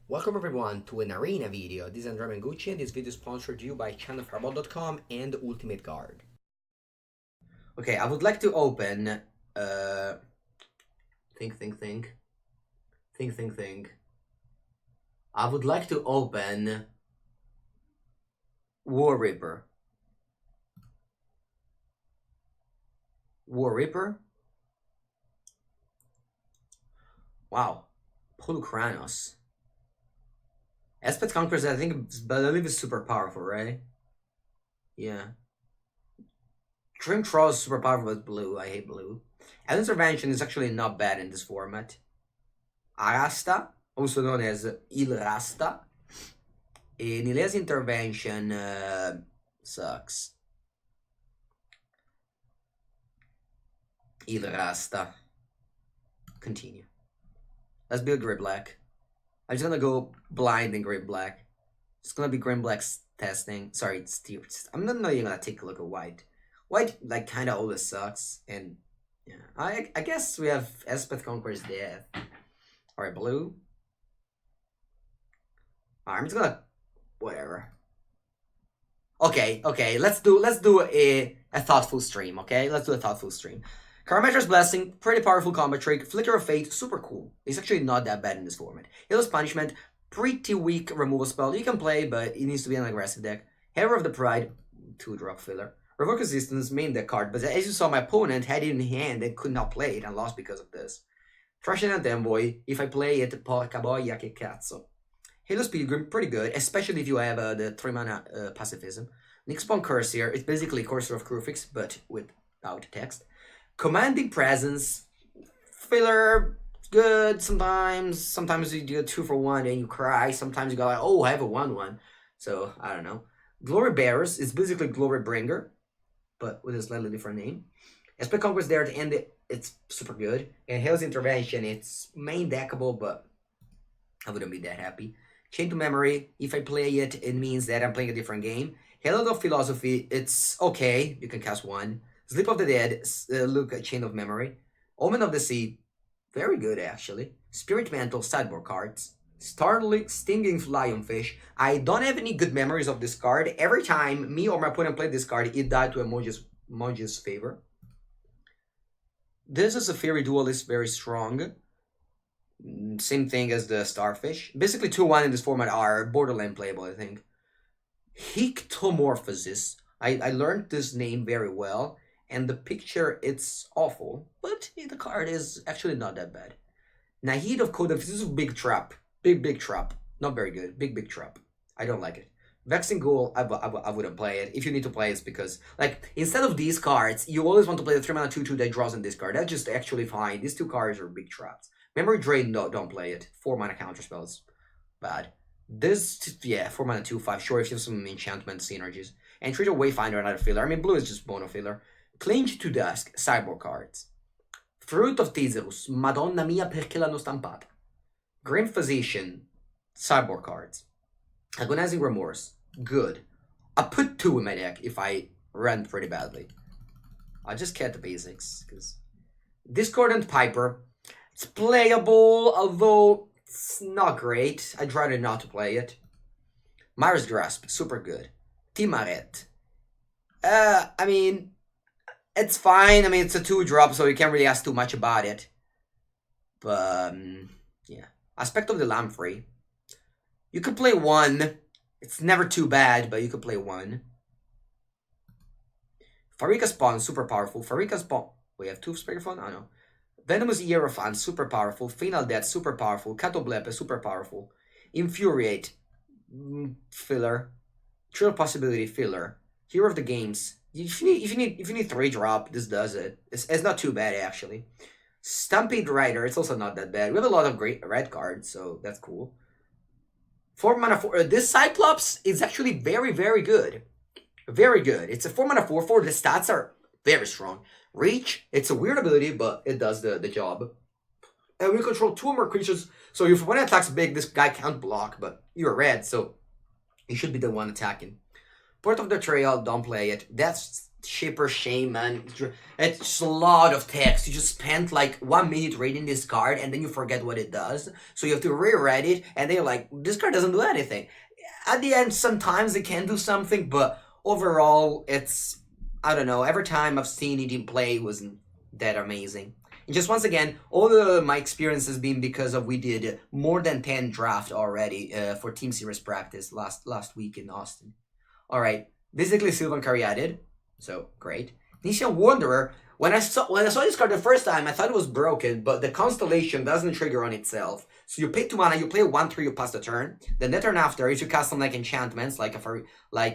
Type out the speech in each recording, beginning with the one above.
Welcome everyone to an arena video. This is Andrea Mengucci and this video is sponsored to you by channelfireball.com and Ultimate Guard. Okay, I would like to open think. I would like to open War Reaper. Wow. Polukranos. Espet Conquerors, I believe is super powerful, right? Yeah. Dream Troll is super powerful with blue. I hate blue. And Intervention is actually not bad in this format. Arasta, also known as Il Rasta. Nilea's Intervention sucks. Il Rasta. Continue. Let's build Grey Black. I'm just gonna go blind in Grey Black. It's gonna be Grey Black's testing. Sorry, it's I'm not even gonna take a look at white. White, like, kind of always sucks. And yeah, I guess we have Espet Conqueror's Death. Alright, blue. Alright, I'm just gonna whatever. Okay, let's do a thoughtful stream, okay? Let's do a thoughtful stream. Karametra's Blessing, pretty powerful combat trick. Flicker of Fate, super cool. It's actually not that bad in this format. Hero's Punishment, pretty weak removal spell. You can play, but it needs to be an aggressive deck. Hero of the Pride, 2-drop filler. Revoke Resistance, main deck card, but as you saw, my opponent had it in hand and could not play it and lost because of this. Transcendent Envoy, if I play it, porca boia che cazzo. Halo's Pilgrim, pretty good, especially if you have the 3-mana pacifism. Nixpawn Cursier, it's basically Courser of Crufix, but without text. Commanding Presence, filler, good sometimes. Sometimes you do a 2-for-1 and you cry. Sometimes you go like, oh, I have a 1-1. So, I don't know. Glory Bearers is basically Glory Bringer, but with a slightly different name. Espet Conqueror's there at the end, it's super good. And Hell's Intervention, it's main deckable, but I wouldn't be that happy. Chain to Memory, if I play it, it means that I'm playing a different game. Herald of Philosophy, it's okay, you can cast 1. Sleep of the Dead, look at Chain of Memory. Omen of the Sea, very good actually. Spirit Mantle, sideboard cards. Startling, Stinging Lionfish. I don't have any good memories of this card. Every time me or my opponent played this card, it died to Emoji's favor. This is a Fairy Duelist, very strong. Same thing as the Starfish. Basically 2-1 in this format are borderline playable, I think. Hictomorphosis. I learned this name very well. And the picture, it's awful. But the card is actually not that bad. Nahid of Code of this is a big trap. Big trap. Not very good. Big trap. I don't like it. Vexing Ghoul, I wouldn't play it. If you need to play it, it's because, like, instead of these cards, you always want to play the 3-mana 2-2 that draws in this card. That's just actually fine. These two cards are big traps. Memory Drain, no, don't play it. 4-mana counterspells. Bad. This, yeah, 4-mana 2-5. Sure, if you have some enchantment synergies. And treat a Wayfinder, another filler. I mean, blue is just mono filler. Clinch to Dusk, sideboard cards. Fruit of Theros, Madonna mia perché l'hanno stampata. Grim Physician, sideboard cards. Agonizing Remorse, good. I put 2 in my deck if I ran pretty badly. I just kept the basics, because Discordant Piper, it's playable, although it's not great. I'd rather not to play it. Myra's Grasp, super good. Timaret. I mean, it's fine. I mean, it's a 2-drop, so you can't really ask too much about it. But, yeah. Aspect of the Lamprey. You could play 1. It's never too bad, but you could play 1. Farika Spawn, super powerful. Farika Spawn. We have 2 Speakerphone? I know. Venomous Hierophant, super powerful. Final Death, super powerful. Catoblepe, super powerful. Infuriate, filler. Trill Possibility, filler. Hero of the Games. If you need 3-drop, this does it. It's not too bad actually. Stampede Rider, it's also not that bad. We have a lot of great red cards, so that's cool. 4-mana 4. This Cyclops is actually very good. Very good. It's a 4-mana 4/4. The stats are very strong. Reach, it's a weird ability, but it does the job. And we control 2 more creatures, so if one attacks big, this guy can't block, but you're red, so you should be the one attacking. Port of Betrayal, don't play it. Death Shipper Shaman. It's just a lot of text. You just spent like 1 minute reading this card and then you forget what it does. So you have to reread it and then you're like, this card doesn't do anything. At the end, sometimes it can do something, but overall, it's, I don't know, every time I've seen it in play, it wasn't that amazing. And just once again, all my experience has been because of we did more than 10 draft already for Team Series practice last week in Austin. Alright, basically Sylvan Caryatid, so great. Nisha Wanderer, when I saw this card the first time, I thought it was broken, but the Constellation doesn't trigger on itself. So you pay 2 mana, you play 1/3, you pass the turn. Then the turn after, if you cast some like enchantments, like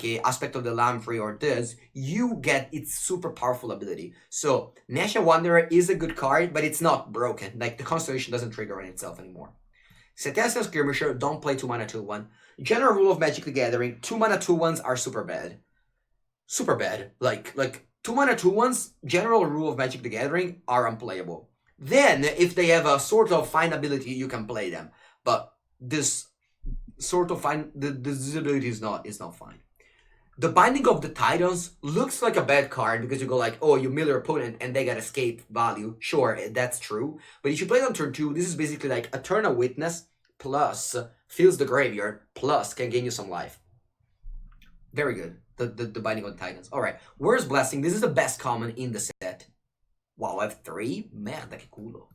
a Aspect of the Lamprey or this, you get its super powerful ability. So Nisha Wanderer is a good card, but it's not broken. Like the Constellation doesn't trigger on itself anymore. Setestia Skirmisher, don't play 2 mana 2/1. General rule of Magic the Gathering, 2 mana 2/1s are super bad. Super bad. Like 2 mana 2/1s, general rule of Magic the Gathering, are unplayable. Then, if they have a sort of fine ability, you can play them. But this sort of fine, this ability is not fine. The Binding of the Titans looks like a bad card because you go like, oh, you mill your opponent and they get escape value. Sure, that's true. But if you play it on turn 2, this is basically like Eternal Witness plus fills the graveyard plus can gain you some life. Very good. The Binding of the Titans. Alright, Where's Blessing? This is the best common in the set. Wow, I have 3? Merda, che culo.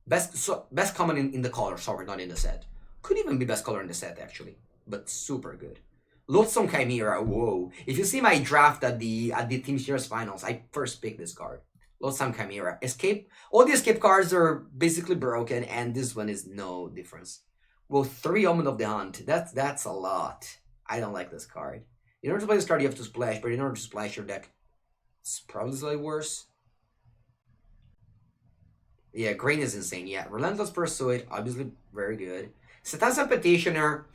Best common in the color, sorry, not in the set. Could even be best color in the set, actually. But super good. Loathsome Chimera, whoa. If you see my draft at the Team Series Finals, I first picked this card. Loathsome Chimera. Escape. All the escape cards are basically broken, and this one is no difference. Well, 3 Omen of the Hunt. That's a lot. I don't like this card. In order to play this card, you have to splash, but in order to splash your deck, it's probably slightly worse. Yeah, Grain is insane. Yeah, Relentless Pursuit, obviously very good. Setestia Petitioner,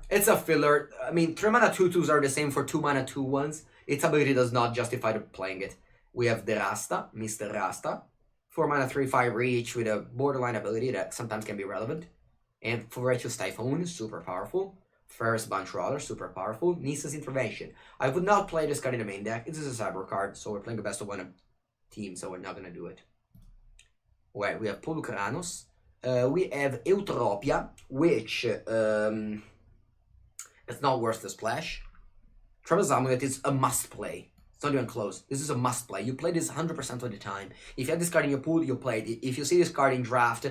it's a filler. I mean, 3 mana 2/2s are the same for 2 mana 2/1s. Its ability does not justify playing it. We have the Rasta, Mr. Rasta. 4 mana 3/5 reach with a borderline ability that sometimes can be relevant. And Righteous Typhoon, super powerful. Ferris Bunch Roller, super powerful. Nisa's Intervention. I would not play this card in the main deck. This is a cyber card, so we're playing the best of 1 team, so we're not gonna do it. Well, we have Polukranos. We have Eutropia, which it's not worth the splash. Traveler's Amulet is a must play. It's not even close. This is a must play. You play this 100% of the time. If you have this card in your pool, you play it. If you see this card in draft,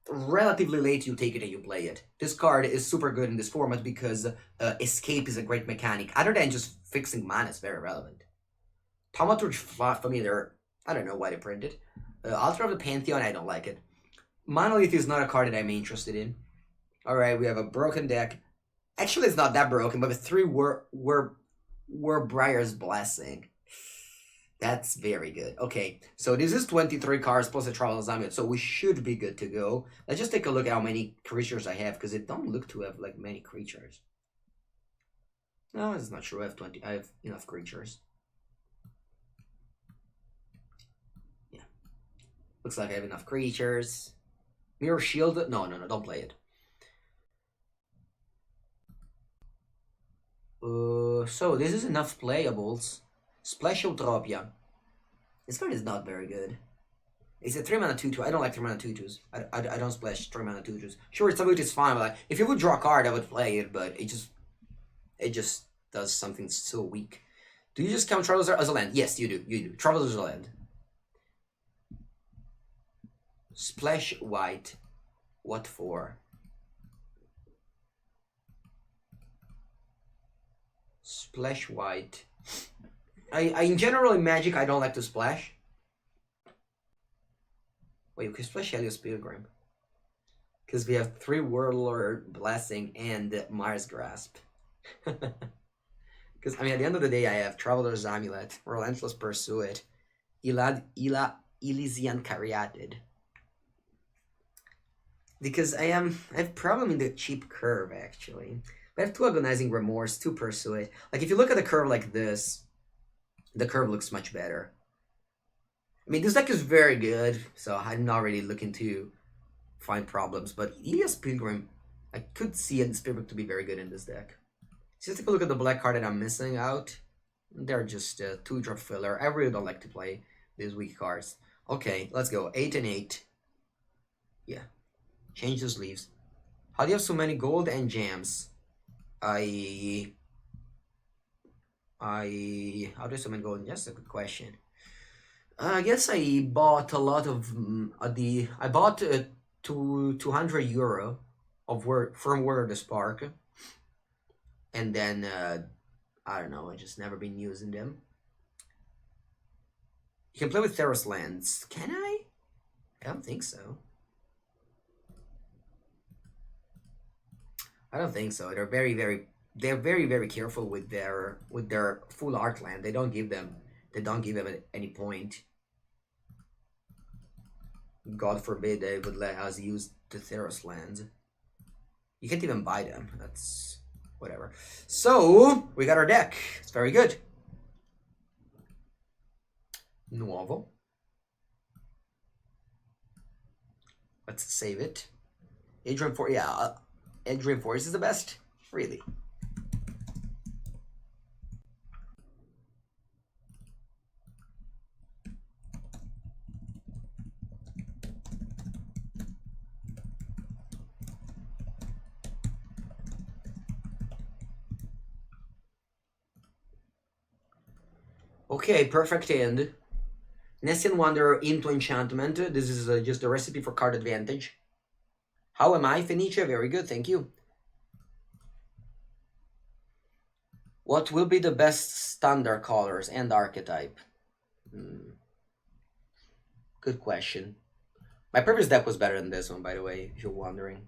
relatively late, you take it and you play it. This card is super good in this format because Escape is a great mechanic. Other than just fixing mana, it's very relevant. Thaumaturge Familiar, I don't know why they printed. Altar of the Pantheon, I don't like it. Monolith is not a card that I'm interested in. Alright, we have a broken deck. Actually, it's not that broken, but the 3 were Briar's Blessing. That's very good. Okay, so this is 23 cards plus a Traveler's Amulet, so we should be good to go. Let's just take a look at how many creatures I have, because it don't look to have like many creatures. No, it's not true. I have enough creatures. Yeah. Looks like I have enough creatures. Mirror Shield? No, don't play it. So this is enough playables. Splash Eutropia. This card is not very good. It's a 3 mana 2/2. I don't like 3 mana 2/2s. I don't splash 3 mana 2/2s. Sure, its ability is fine, but like, if you would draw a card, I would play it, but it just does something so weak. Do you just count Travelers as a land? Yes, you do. Travelers as a land. Splash white. What for? Splash white. I in general in Magic I don't like to splash. Wait, you can splash Helios Pilgrim. Because we have 3 Warlord Blessing and Mars Grasp. Because I mean at the end of the day I have Traveler's Amulet, Relentless Pursuit, Elysian Caryatid. Because I have problem in the cheap curve actually. I have 2 Agonizing Remorse, 2 Pursuit. Like if you look at the curve like this, the curve looks much better. I mean, this deck is very good, so I'm not really looking to find problems. But Helios Pilgrim, I could see Helios Pilgrim to be very good in this deck. So let's take a look at the black card that I'm missing out. They're just 2-drop filler. I really don't like to play these weak cards. Okay, let's go. 8 and 8. Yeah. Change the sleeves. How do you have so many gold and gems? How do you have so many gold? That's a good question. I guess I bought a lot of I bought 200 euro of from Word of the Spark, and then I don't know. I just never been using them. You can play with Theros lands. Can I? I don't think so. I don't think so. They're very careful with their full art land. They don't give them at any point. God forbid they would let us use the Theros lands. You can't even buy them. That's whatever. So we got our deck. It's very good. Nuovo. Let's save it. Adrian Force, yeah, Adrian Force is the best, really. Okay, perfect hand. Nessian Wanderer into Enchantment. This is just a recipe for card advantage. How am I, Fenice? Very good, thank you. What will be the best standard colors and archetype? Good question. My previous deck was better than this one, by the way, if you're wondering.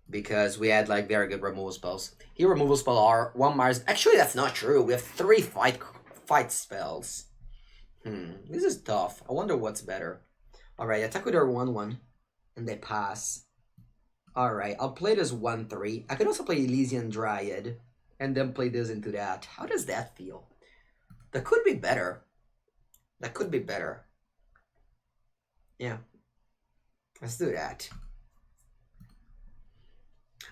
Because we had like very good removal spells. Here removal spell are 1 Mars. Actually, that's not true. We have 3 fight spells. This is tough. I wonder what's better. Alright, attack with our 1/1. And they pass. Alright, I'll play this 1/3. I can also play Elysian Dryad. And then play this into that. How does that feel? That could be better. That could be better. Yeah. Let's do that.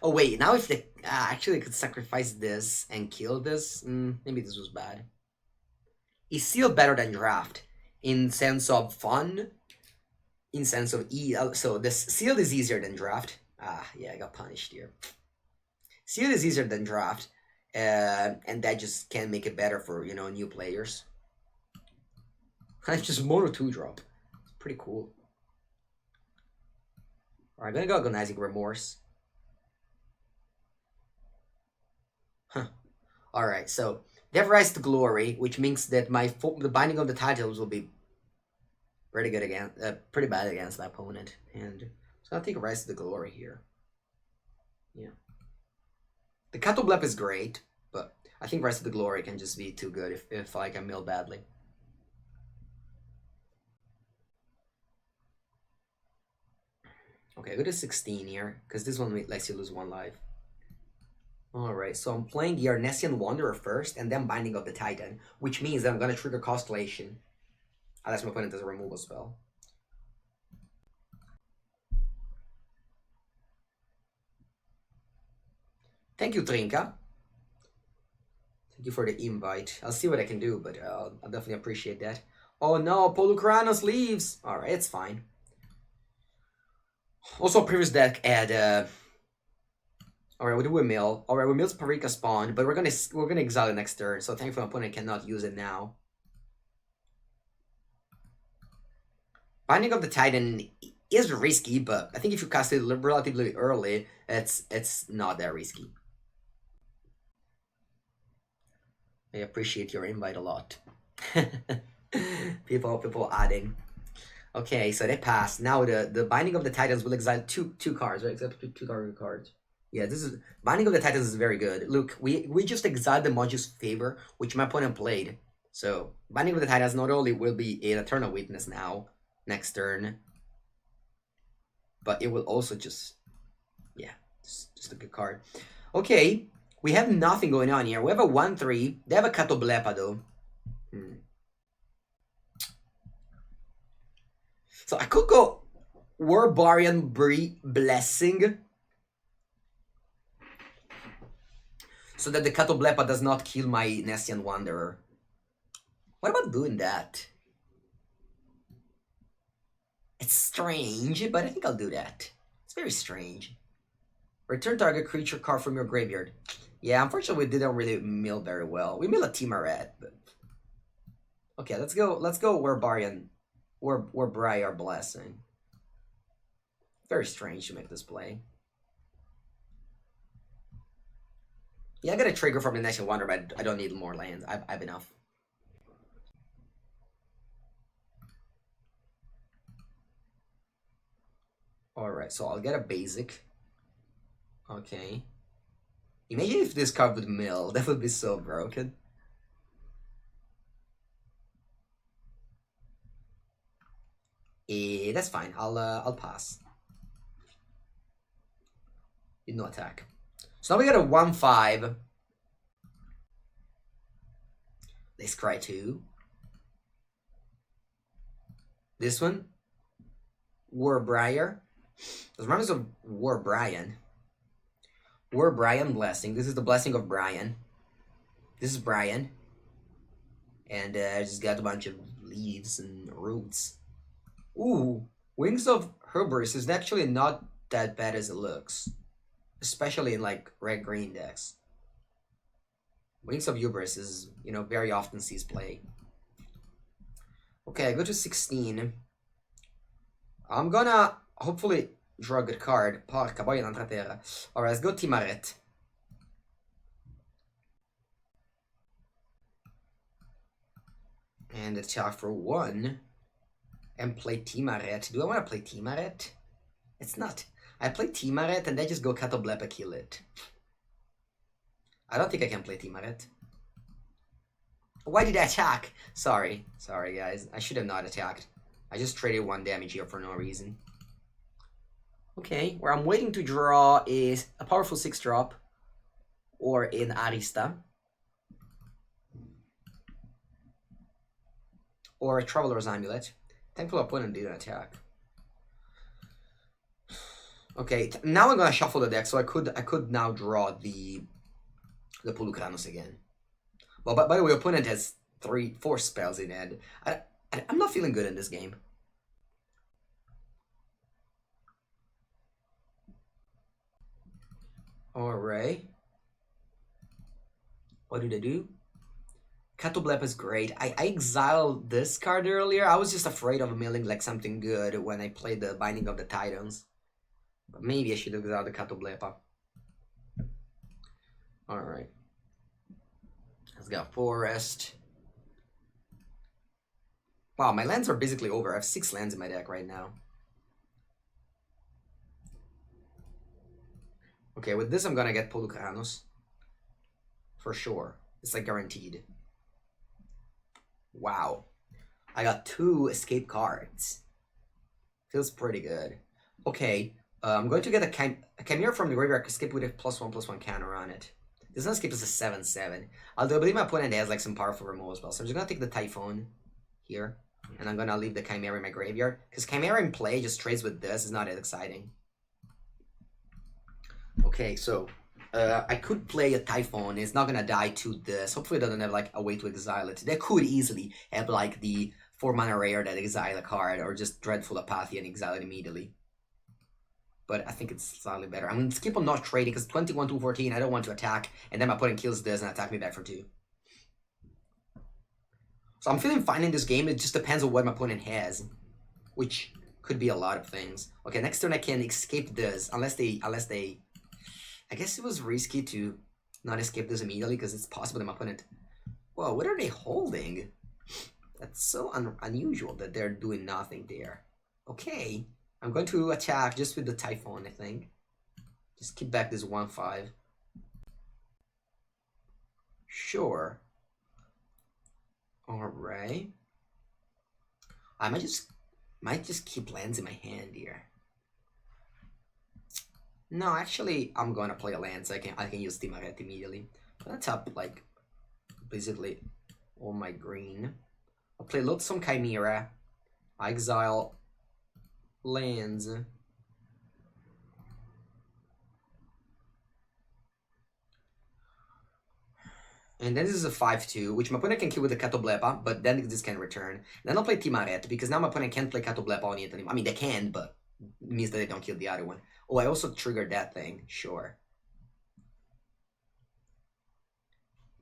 Oh wait, now if they actually could sacrifice this and kill this, maybe this was bad. It's still better than draft in sense of fun, in sense of so this sealed is easier than draft. Yeah, I got punished here. Sealed is easier than draft, and that just can make it better for new players. It's just mono 2-drop. It's pretty cool. Alright, I'm gonna go Agonizing Remorse. Huh. Alright, so they have Rise to Glory, which means that the Binding of the Titans will be pretty good against, pretty bad against my opponent. And so I'll take Rise to the Glory here. Yeah. The Catoblep is great, but I think Rise to the Glory can just be too good if I can mill badly. Okay, go to 16 here, because this one lets you lose 1 life. Alright, so I'm playing the Nessian Wanderer first, and then Binding of the Titan, which means that I'm going to trigger Constellation. Unless my opponent does a removal spell. Thank you, Trinka. Thank you for the invite. I'll see what I can do, but I'll definitely appreciate that. Oh no, Polukranos leaves! Alright, it's fine. Also, previous deck had alright, we do a mill. Alright, we mill's Parika spawn, but we're gonna exile it next turn, so thankfully my opponent cannot use it now. Binding of the Titan is risky, but I think if you cast it relatively early, it's not that risky. I appreciate your invite a lot. people adding. Okay, so they passed. Now the Binding of the Titans will exile two cards, right? Except two cards. Yeah, this is Binding of the Titans is very good. Look, we just exiled the Modu's Favor, which my opponent played. So Binding of the Titans not only will be an Eternal Witness now next turn, but it will also just a good card. Okay, we have nothing going on here. We have a 1/3. They have a Catoblepa though. So I could go Warbarian Blessing. so that the Catoblepa does not kill my Nestian Wanderer. What about doing that? It's strange, but I think I'll do that. It's very strange. Return target creature card from your graveyard. Yeah, unfortunately we didn't really mill very well. We mill a Timaret, but... Okay, let's go where Briar Blessing. Very strange to make this play. Yeah, I got a trigger from the Nation Wonder, but I don't need more lands. I have enough. Alright, so I'll get a basic. Okay. Imagine if this card would mill. That would be so broken. That's fine. I'll pass. Did no attack. So now we got a 1/5. Let's cry 2. This one. Warbriar. Those reminders of Warbrian. Warbrian Blessing. This is the blessing of Brian. This is Brian. And I just got a bunch of leaves and roots. Ooh, Wings of Hubris is actually not that bad as it looks. Especially in like red-green decks. Wings of Hubris is, you know, very often sees play. Okay, I go to 16. I'm gonna hopefully draw a good card. Porca boia un'altra terra. Alright, let's go Timaret. And attack for 1. And play Timaret. Do I want to play Timaret? It's not. I play Timaret and then just go Catoblepa kill it. I don't think I can play Timaret. Why did I attack? Sorry. Sorry, guys. I should have not attacked. I just traded 1 damage here for no reason. Okay, where I'm waiting to draw is a powerful 6-drop. Or in Arista. Or a Traveler's Amulet. Thankful opponent didn't attack. Okay, now I'm gonna shuffle the deck, so I could now draw the Polukranos again. Well, by the way, opponent has 4 spells in hand. I'm not feeling good in this game. Alright. What do they do? Catoblepa is great. I exiled this card earlier. I was just afraid of milling like something good when I played the Binding of the Titans. But maybe I should have exiled the Catoblepa. Alright. Let's go Forest. Wow, my lands are basically over. I have 6 lands in my deck right now. Okay, with this I'm gonna get Polukranos. For sure. It's like guaranteed. Wow. I got 2 escape cards. Feels pretty good. Okay, I'm going to get a Chimera from the graveyard escape with a +1/+1 counter on it. This one escape is a 7/7. Although I believe my opponent has like some powerful removal spells. So I'm just gonna take the Typhoon here. And I'm gonna leave the Chimera in my graveyard. Because Chimera in play just trades with this is not as exciting. Okay, so I could play a Typhoon. It's not gonna die to this. Hopefully it doesn't have like a way to exile it. They could easily have like the 4-mana rare that exile a card, or just Dreadful Apathy and exile it immediately. But I think it's slightly better. I'm gonna skip on not trading because 21-14, I don't want to attack, and then my opponent kills this and attack me back for 2. So I'm feeling fine in this game. It just depends on what my opponent has, which could be a lot of things. Okay, next turn I can escape this unless they. I guess it was risky to not escape this immediately because it's possible that my opponent. Whoa, what are they holding? That's so unusual that they're doing nothing there. Okay, I'm going to attack just with the Typhoon, I think. Just keep back this 1/5. Sure. Alright. I might just keep lands in my hand here. No, actually, I'm gonna play a land so I can use Timaret immediately. I'm gonna tap like basically all my green. I'll play Loathsome Chimera. I exile lands. And then this is a 5-2, which my opponent can kill with the Catoblepa, but then this can return. Then I'll play Timaret, because now my opponent can't play Catoblepa on it anymore. I mean, they can, but it means that they don't kill the other one. Oh, I also triggered that thing. Sure.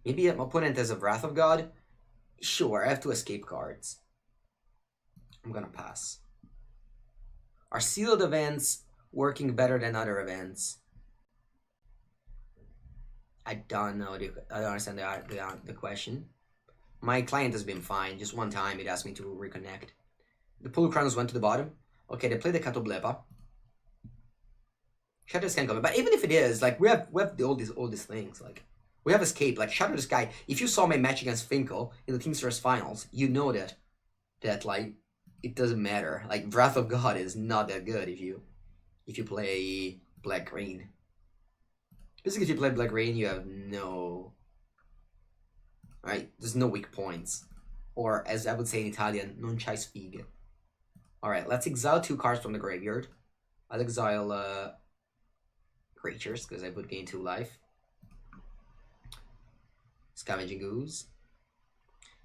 Maybe my opponent has a Wrath of God? Sure, I have 2 escape cards. I'm gonna pass. Are sealed events working better than other events? I don't know. I don't understand the question. My client has been fine. Just one time it asked me to reconnect. The Pool Crowns went to the bottom. Okay, they played the Catoblepa. Shadow Scan coming. But even if it is, like, we have all these things. Like, we have escape. Like, Shadow the Sky. If you saw my match against Finkel in the Team Stars finals, you know that like, it doesn't matter. Like, Wrath of God is not that good if you play Black Green. Basically, if you play Black Green, you have no... Right? There's no weak points. Or, as I would say in Italian, non c'hai sfighe. Alright, let's exile 2 cards from the graveyard. I'll exile creatures, because I would gain 2 life. Scavenging Ooze.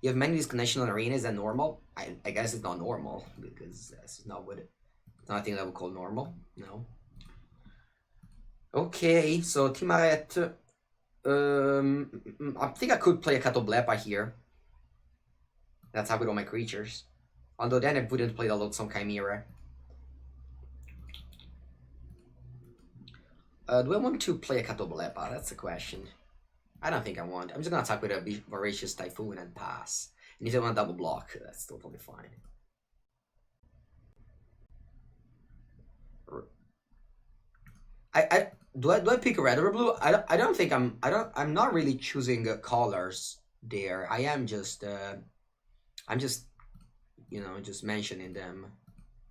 You have many disconnection arenas. Is that normal? I guess it's not normal, because that's not what it's not a thing that I would call normal. No. Okay, so Timaret. I think I could play a Catoblepa here. That's how with all my creatures. Although then I wouldn't play the Loathsome Chimera. Do I want to play a Catoblepa? That's the question. I don't think I want. I'm just gonna attack with a Voracious Typhoon and pass. And if I want to double block, that's totally fine. Do I pick red or blue? I don't think I'm not really choosing colors there. I'm just you know, just mentioning them.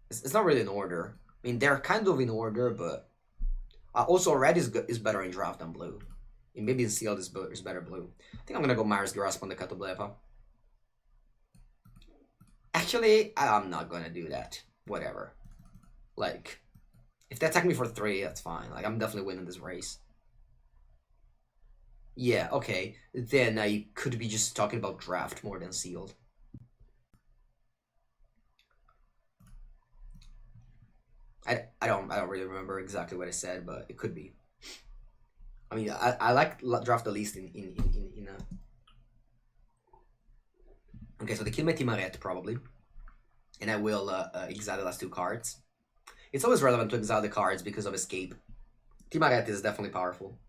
It's not really in order. I mean, they're kind of in order, but also red is better in draft than blue. And maybe in sealed is better blue. I think I'm gonna go Myers Grasp on the Catoblepa. Actually, I'm not gonna do that. Whatever. Like, if they attack me for 3, that's fine. Like, I'm definitely winning this race. Yeah, okay. Then I could be just talking about draft more than sealed. I don't really remember exactly what I said, but it could be. I mean, I like draft the least in Okay, so they kill my Timaret probably, and I will exile the last 2 cards. It's always relevant to exile the cards because of escape. Timaret is definitely powerful.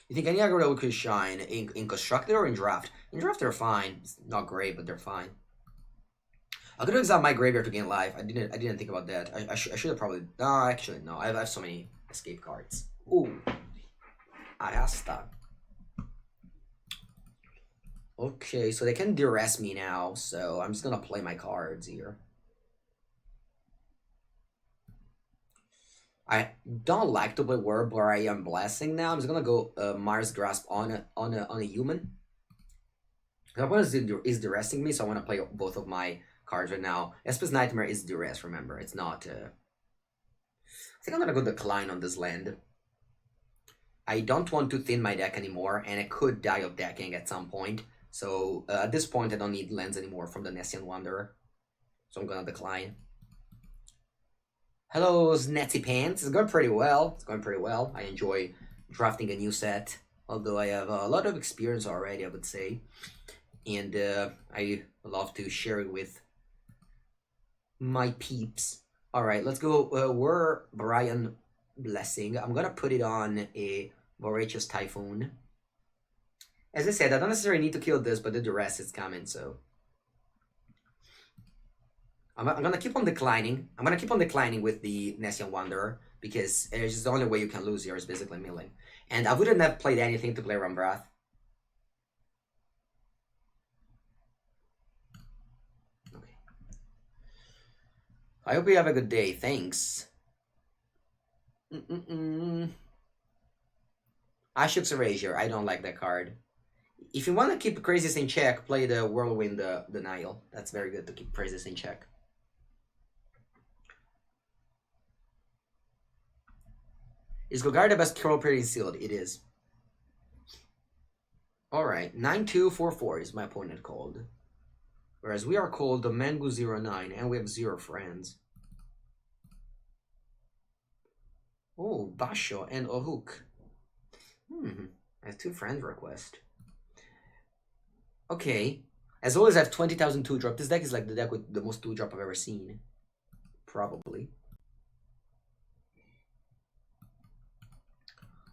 You think any aggro could shine in constructed or in draft? In draft they're fine. It's not great, but they're fine. I could exile my graveyard to gain life. I didn't think about that. I should have probably. No, actually no. I have so many escape cards. Ooh, Arasta. Okay, so they can duress me now. So I'm just gonna play my cards here. I don't like to play Word, but I am Blessing now. I'm just gonna go Mars Grasp on a human. The opponent is duressing me, so I want to play both of my cards right now. Espe's Nightmare is duress, remember. It's not... I think I'm gonna go Decline on this land. I don't want to thin my deck anymore, and I could die of decking at some point. So at this point, I don't need lands anymore from the Nessian Wanderer. So I'm gonna decline. Hello, Snetsy Pants. It's going pretty well. It's going pretty well. I enjoy drafting a new set. Although I have a lot of experience already, I would say. And I love to share it with my peeps. Alright, let's go. We're Brian Blessing. I'm gonna put it on a Voracious Typhoon. As I said, I don't necessarily need to kill this, but the duress is coming, so... I'm gonna keep on declining. I'm gonna keep on declining with the Nessian Wanderer, because it's just the only way you can lose here is basically milling. And I wouldn't have played anything to play Rumbrath. Okay. I hope you have a good day. Thanks. Ashok's Erasure. I don't like that card. If you want to keep Crazies in check, play the Whirlwind Denial. That's very good to keep Crazies in check. Is Golgari the best control period in sealed? It is. Alright, 9244 is my opponent called. Whereas we are called the Mengu09 and we have 0 friends. Oh, Basho and Ohuk. I have 2 friend requests. Okay. As always, I have 20,000 2-drop. This deck is like the deck with the most 2-drop I've ever seen. Probably.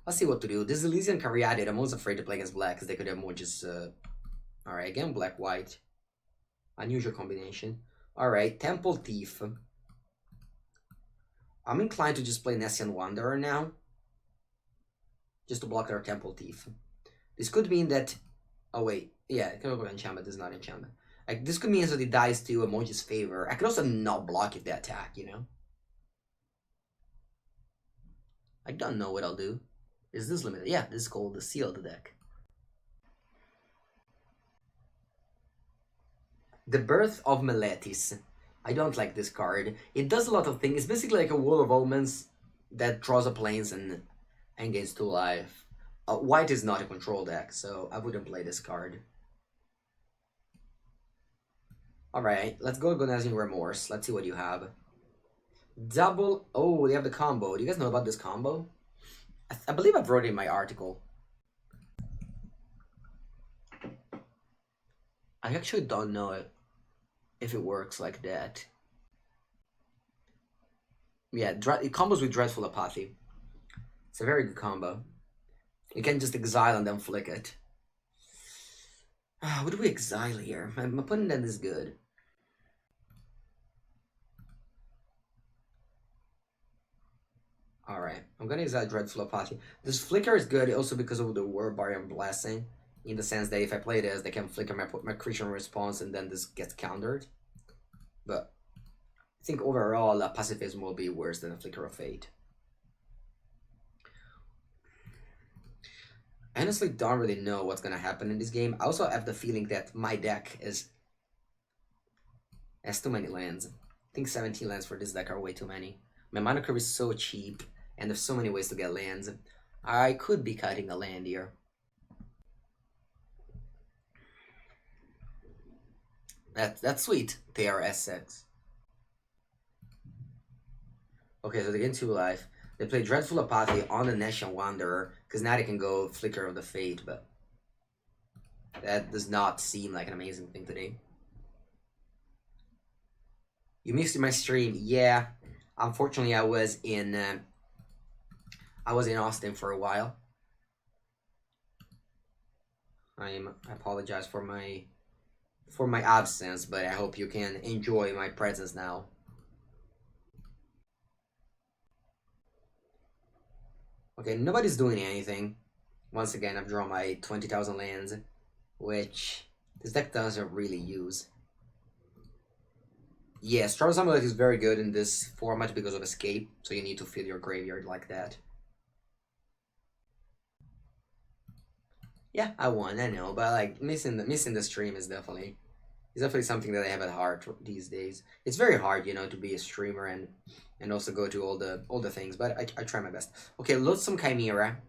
Let's see what to do. This is Elysian Caryatid. I'm always afraid to play against black because they could have more just... Alright, again, black-white. Unusual combination. Alright, Temple Thief. I'm inclined to just play Nessian Wanderer now. Just to block their Temple Thief. This could mean that... Oh wait, yeah, it can go enchantment, this is not enchantment. Like, this could mean that it dies to Emoji's favor. I could also not block if they attack, you know? I don't know what I'll do. Is this limited? Yeah, this is called the Sealed deck. The Birth of Meletis. I don't like this card. It does a lot of things. It's basically like a Wall of Omens that draws a planes and gains 2 life. White is not a control deck, so I wouldn't play this card. Alright, let's go Agonizing Remorse. Let's see what you have. Double... Oh, they have the combo. Do you guys know about this combo? I believe I've wrote it in my article. I actually don't know if it works like that. Yeah, it combos with Dreadful Apathy. It's a very good combo. You can just exile and then flick it. What do we exile here? My opponent is good. Alright, I'm gonna exile Dreadful Apathy. This flicker is good also because of the Warbarian Blessing. In the sense that if I play this, they can flicker my creature in response and then this gets countered. But I think overall, Pacifism will be worse than a Flicker of Fate. I honestly don't really know what's gonna happen in this game. I also have the feeling that my deck has too many lands. I think 17 lands for this deck are way too many. My mana curve is so cheap, and there's so many ways to get lands. I could be cutting a land here. That's sweet. They are S6. Okay, so they gain 2 life. They play Dreadful Apathy on the Nessian Wanderer, because now they can go Flicker of the Fate, but that does not seem like an amazing thing today. You missed my stream. Yeah, unfortunately I was in Austin for a while. I apologize for my absence, but I hope you can enjoy my presence now. Okay, nobody's doing anything. Once again, I've drawn my 20,000 lands, which this deck doesn't really use. Yeah, Strong's Amulet is very good in this format because of Escape, so you need to fill your graveyard like that. Yeah, I won, I know, but like missing the stream is definitely something that I have at heart these days. It's very hard, you know, to be a streamer and also go to all the things, but I try my best. Okay, Loathsome Chimera.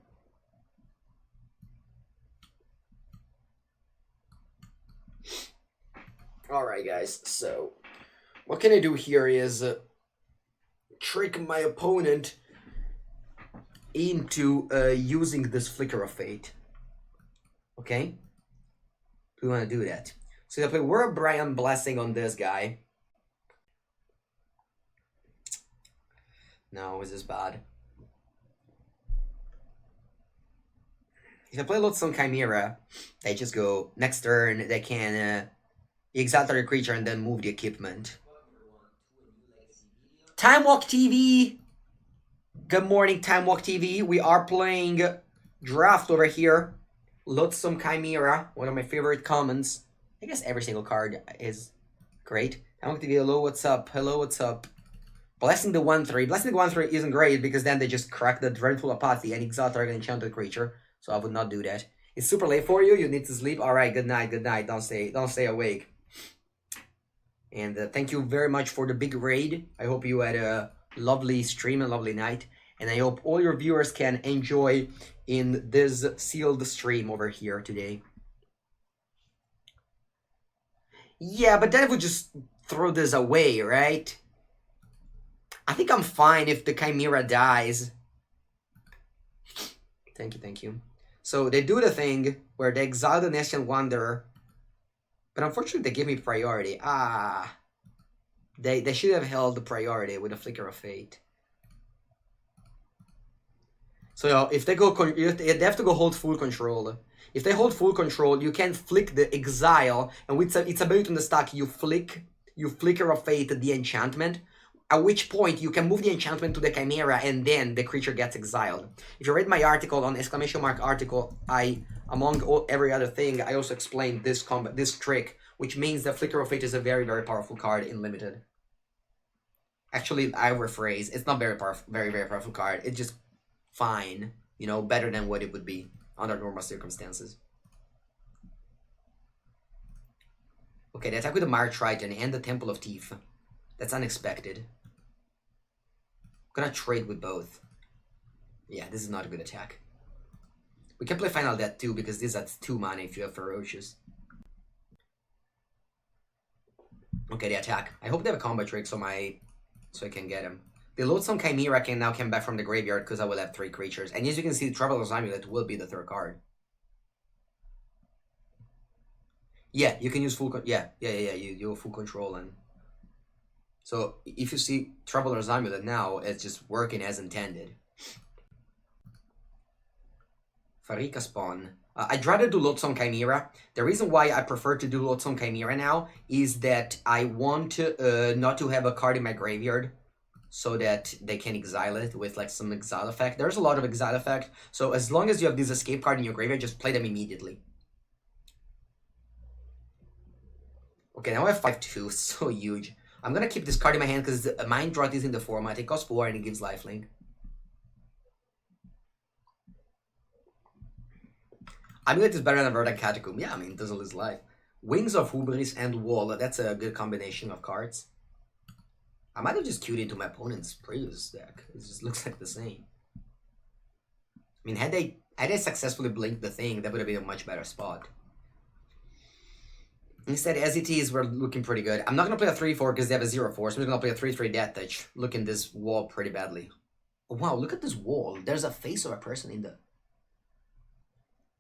Alright guys, so what can I do here is trick my opponent into using this Flicker of Fate. Okay? We want to do that. So I play Warbarian Blessing on this guy. No, is this bad? If I play Loathsome Chimera, they just go, next turn, they can exile their creature and then move the equipment. Time Walk TV! Good morning, Time Walk TV. We are playing Draft over here. Loathsome Chimera, one of my favorite commons. I guess every single card is great. Time Walk TV, hello, what's up? Hello, what's up? Blessing the 1/3. Blessing the 1/3 isn't great because then they just crack the Dreadful Apathy and exile target enchanted creature. So I would not do that. It's super late for you. You need to sleep. All right. Good night. Good night. Don't stay awake. And thank you very much for the big raid. I hope you had a lovely stream, a lovely night, and I hope all your viewers can enjoy in this sealed stream over here today. Yeah, but then it would just throw this away, right? I think I'm fine if the Chimera dies. Thank you, thank you. So they do the thing where they exile the Nation Wanderer. But unfortunately, they give me priority. Ah. They should have held the priority with a Flicker of Fate. So if they go, they have to go hold full control. If they hold full control, you can flick the exile, and with its ability in the stack, you Flicker of Fate the enchantment. At which point you can move the enchantment to the Chimera, and then the creature gets exiled. If you read my article on !mark article, among every other thing, I also explained this trick, which means that Flicker of Fate is a very, very powerful card in Limited. Actually, I rephrase. It's not very powerful, very, very powerful card. It's just fine, you know, better than what it would be under normal circumstances. Okay, they attack with the Mire Triton and the Temple of Teeth. That's unexpected. I'm gonna trade with both. Yeah, this is not a good attack. We can play Final Death too, because this has 2 mana if you have Ferocious. Okay, they attack. I hope they have a combat trick so I can get him. The Loathsome Chimera can now come back from the graveyard because I will have 3 creatures. And as you can see, Traveler's Amulet will be the 3rd card. Yeah, you can use full... You have full control. And so if you see Traveler's Amulet now, it's just working as intended. Farika Spawn. I'd rather do Loathsome Chimera. The reason why I prefer to do Loathsome Chimera now is that I want not to have a card in my graveyard, so that they can exile it with like some exile effect. There's a lot of exile effect, so as long as you have this escape card in your graveyard, just play them immediately. Okay, now I have 5/2, so huge. I'm gonna keep this card in my hand because Mind Drought is in the format. It costs 4 and it gives lifelink. Amulet is better than Verdant Catacomb. Yeah, I mean, it doesn't lose life. Wings of Hubris and Wall. That's a good combination of cards. I might have just queued into my opponent's previous deck. It just looks like the same. I mean, had they successfully blinked the thing, that would have been a much better spot. Instead, as it is, we're looking pretty good. I'm not going to play a 3/4 because they have a 0/4, so I'm just going to play a 3/3 Death Touch. Looking this wall pretty badly. Oh, wow, look at this wall. There's a face of a person in the...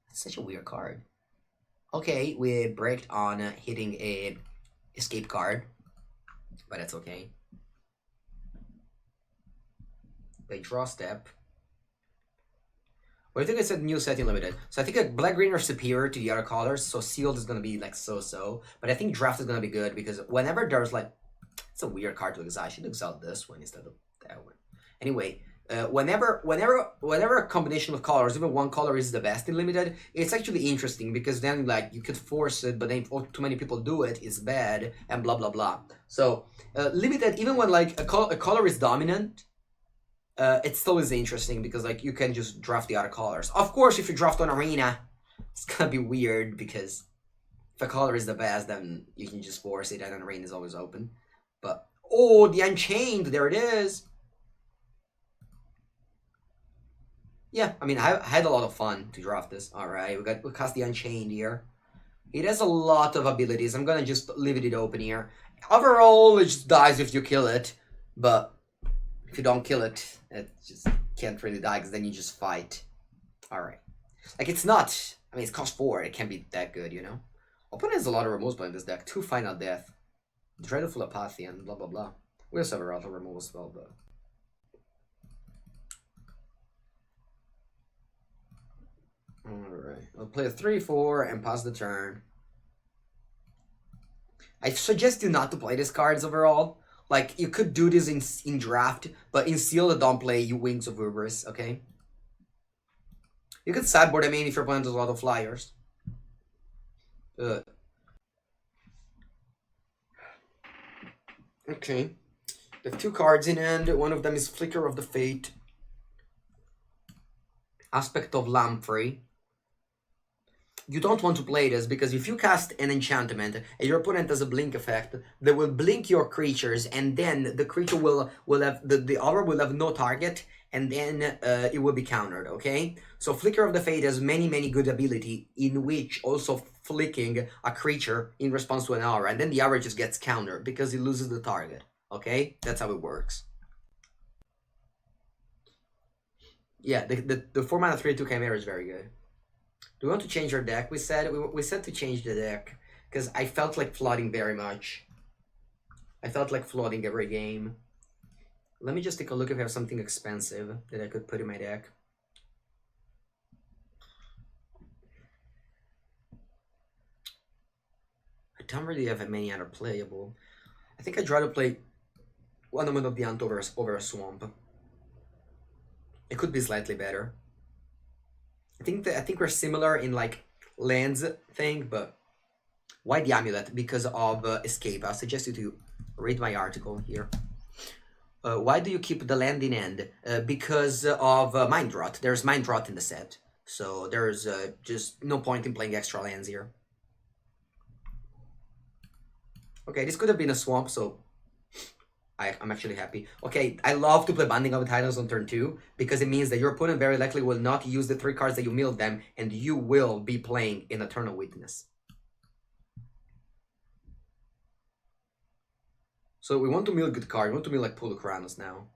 That's such a weird card. Okay, we braked on hitting a escape card, but that's okay. They draw step. Well, I think it's a new setting limited. So I think a black-green are superior to the other colors, so sealed is going to be like so-so. But I think draft is going to be good because whenever there's like... It's a weird card to exile. I should exile this one instead of that one. Anyway, whenever a combination of colors, even one color is the best in limited, it's actually interesting because then like you could force it, but then if too many people do it, it's bad, and blah blah blah. So limited, even when like a color is dominant, it still is interesting because like you can just draft the other colors. Of course, if you draft on Arena, it's gonna be weird because if a color is the best, then you can just force it, and then Arena is always open. But oh, the Unchained, there it is. Yeah, I mean, I had a lot of fun to draft this. Alright, we cast the Unchained here. It has a lot of abilities. I'm gonna just leave it open here. Overall, it just dies if you kill it. But if you don't kill it, it just can't really die because then you just fight. Alright. Like, it's not... I mean, it's cost 4. It can't be that good, you know? Opponent has a lot of removals playing this deck. 2 Final Death. Dreadful Apathy and blah blah blah. We also have a lot of removals as well, but... Alright, I'll play a 3/4 and pass the turn. I suggest you not to play these cards overall. Like, you could do this in draft, but in sealed, don't play you Wings of Hubris, okay? You could sideboard, I mean, if your opponent has a lot of flyers. Okay. They have 2 cards in hand. One of them is Flicker of the Fate. Aspect of Lamprey. You don't want to play this because if you cast an enchantment and your opponent has a blink effect, they will blink your creatures and then the creature will have the aura will have no target and then it will be countered, okay? So Flicker of the Fate has many good ability, in which also flicking a creature in response to an aura, and then the aura just gets countered because it loses the target, okay? That's how it works. Yeah, the 4 mana 3/2 Chimera is very good. Do we want to change our deck? We said to change the deck because I felt like flooding very much. I felt like flooding every game. Let me just take a look if I have something expensive that I could put in my deck. I don't really have many other playable. I think I'd rather play one Omen of the Ant over a Swamp. It could be slightly better. I think we're similar in like lands thing, but why the Amulet? Because of escape. I suggest you to read my article here. Why do you keep the land in hand? Because of Mind Rot. There's Mind Rot in the set. So there's just no point in playing extra lands here. Okay, this could have been a swamp, so I'm actually happy. Okay, I love to play Binding of the Titans on turn 2, because it means that your opponent very likely will not use the 3 cards that you milled them, and you will be playing in Eternal Witness. So we want to mill good card. We want to mill like Polukranos now.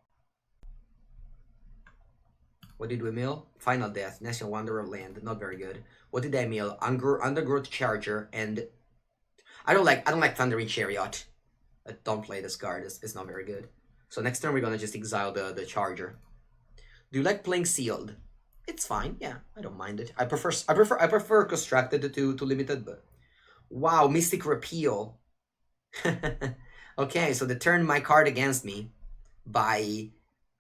What did we mill? Final Death, National Wanderer Land, not very good. What did I mill? Undergrowth Charger, and I don't like Thundering Chariot. Don't play this card. It's not very good. So next turn we're gonna just exile the Charger. Do you like playing Sealed? It's fine. Yeah, I don't mind it. I prefer Constructed to Limited, but wow, Mystic Repeal. Okay, so they turned my card against me by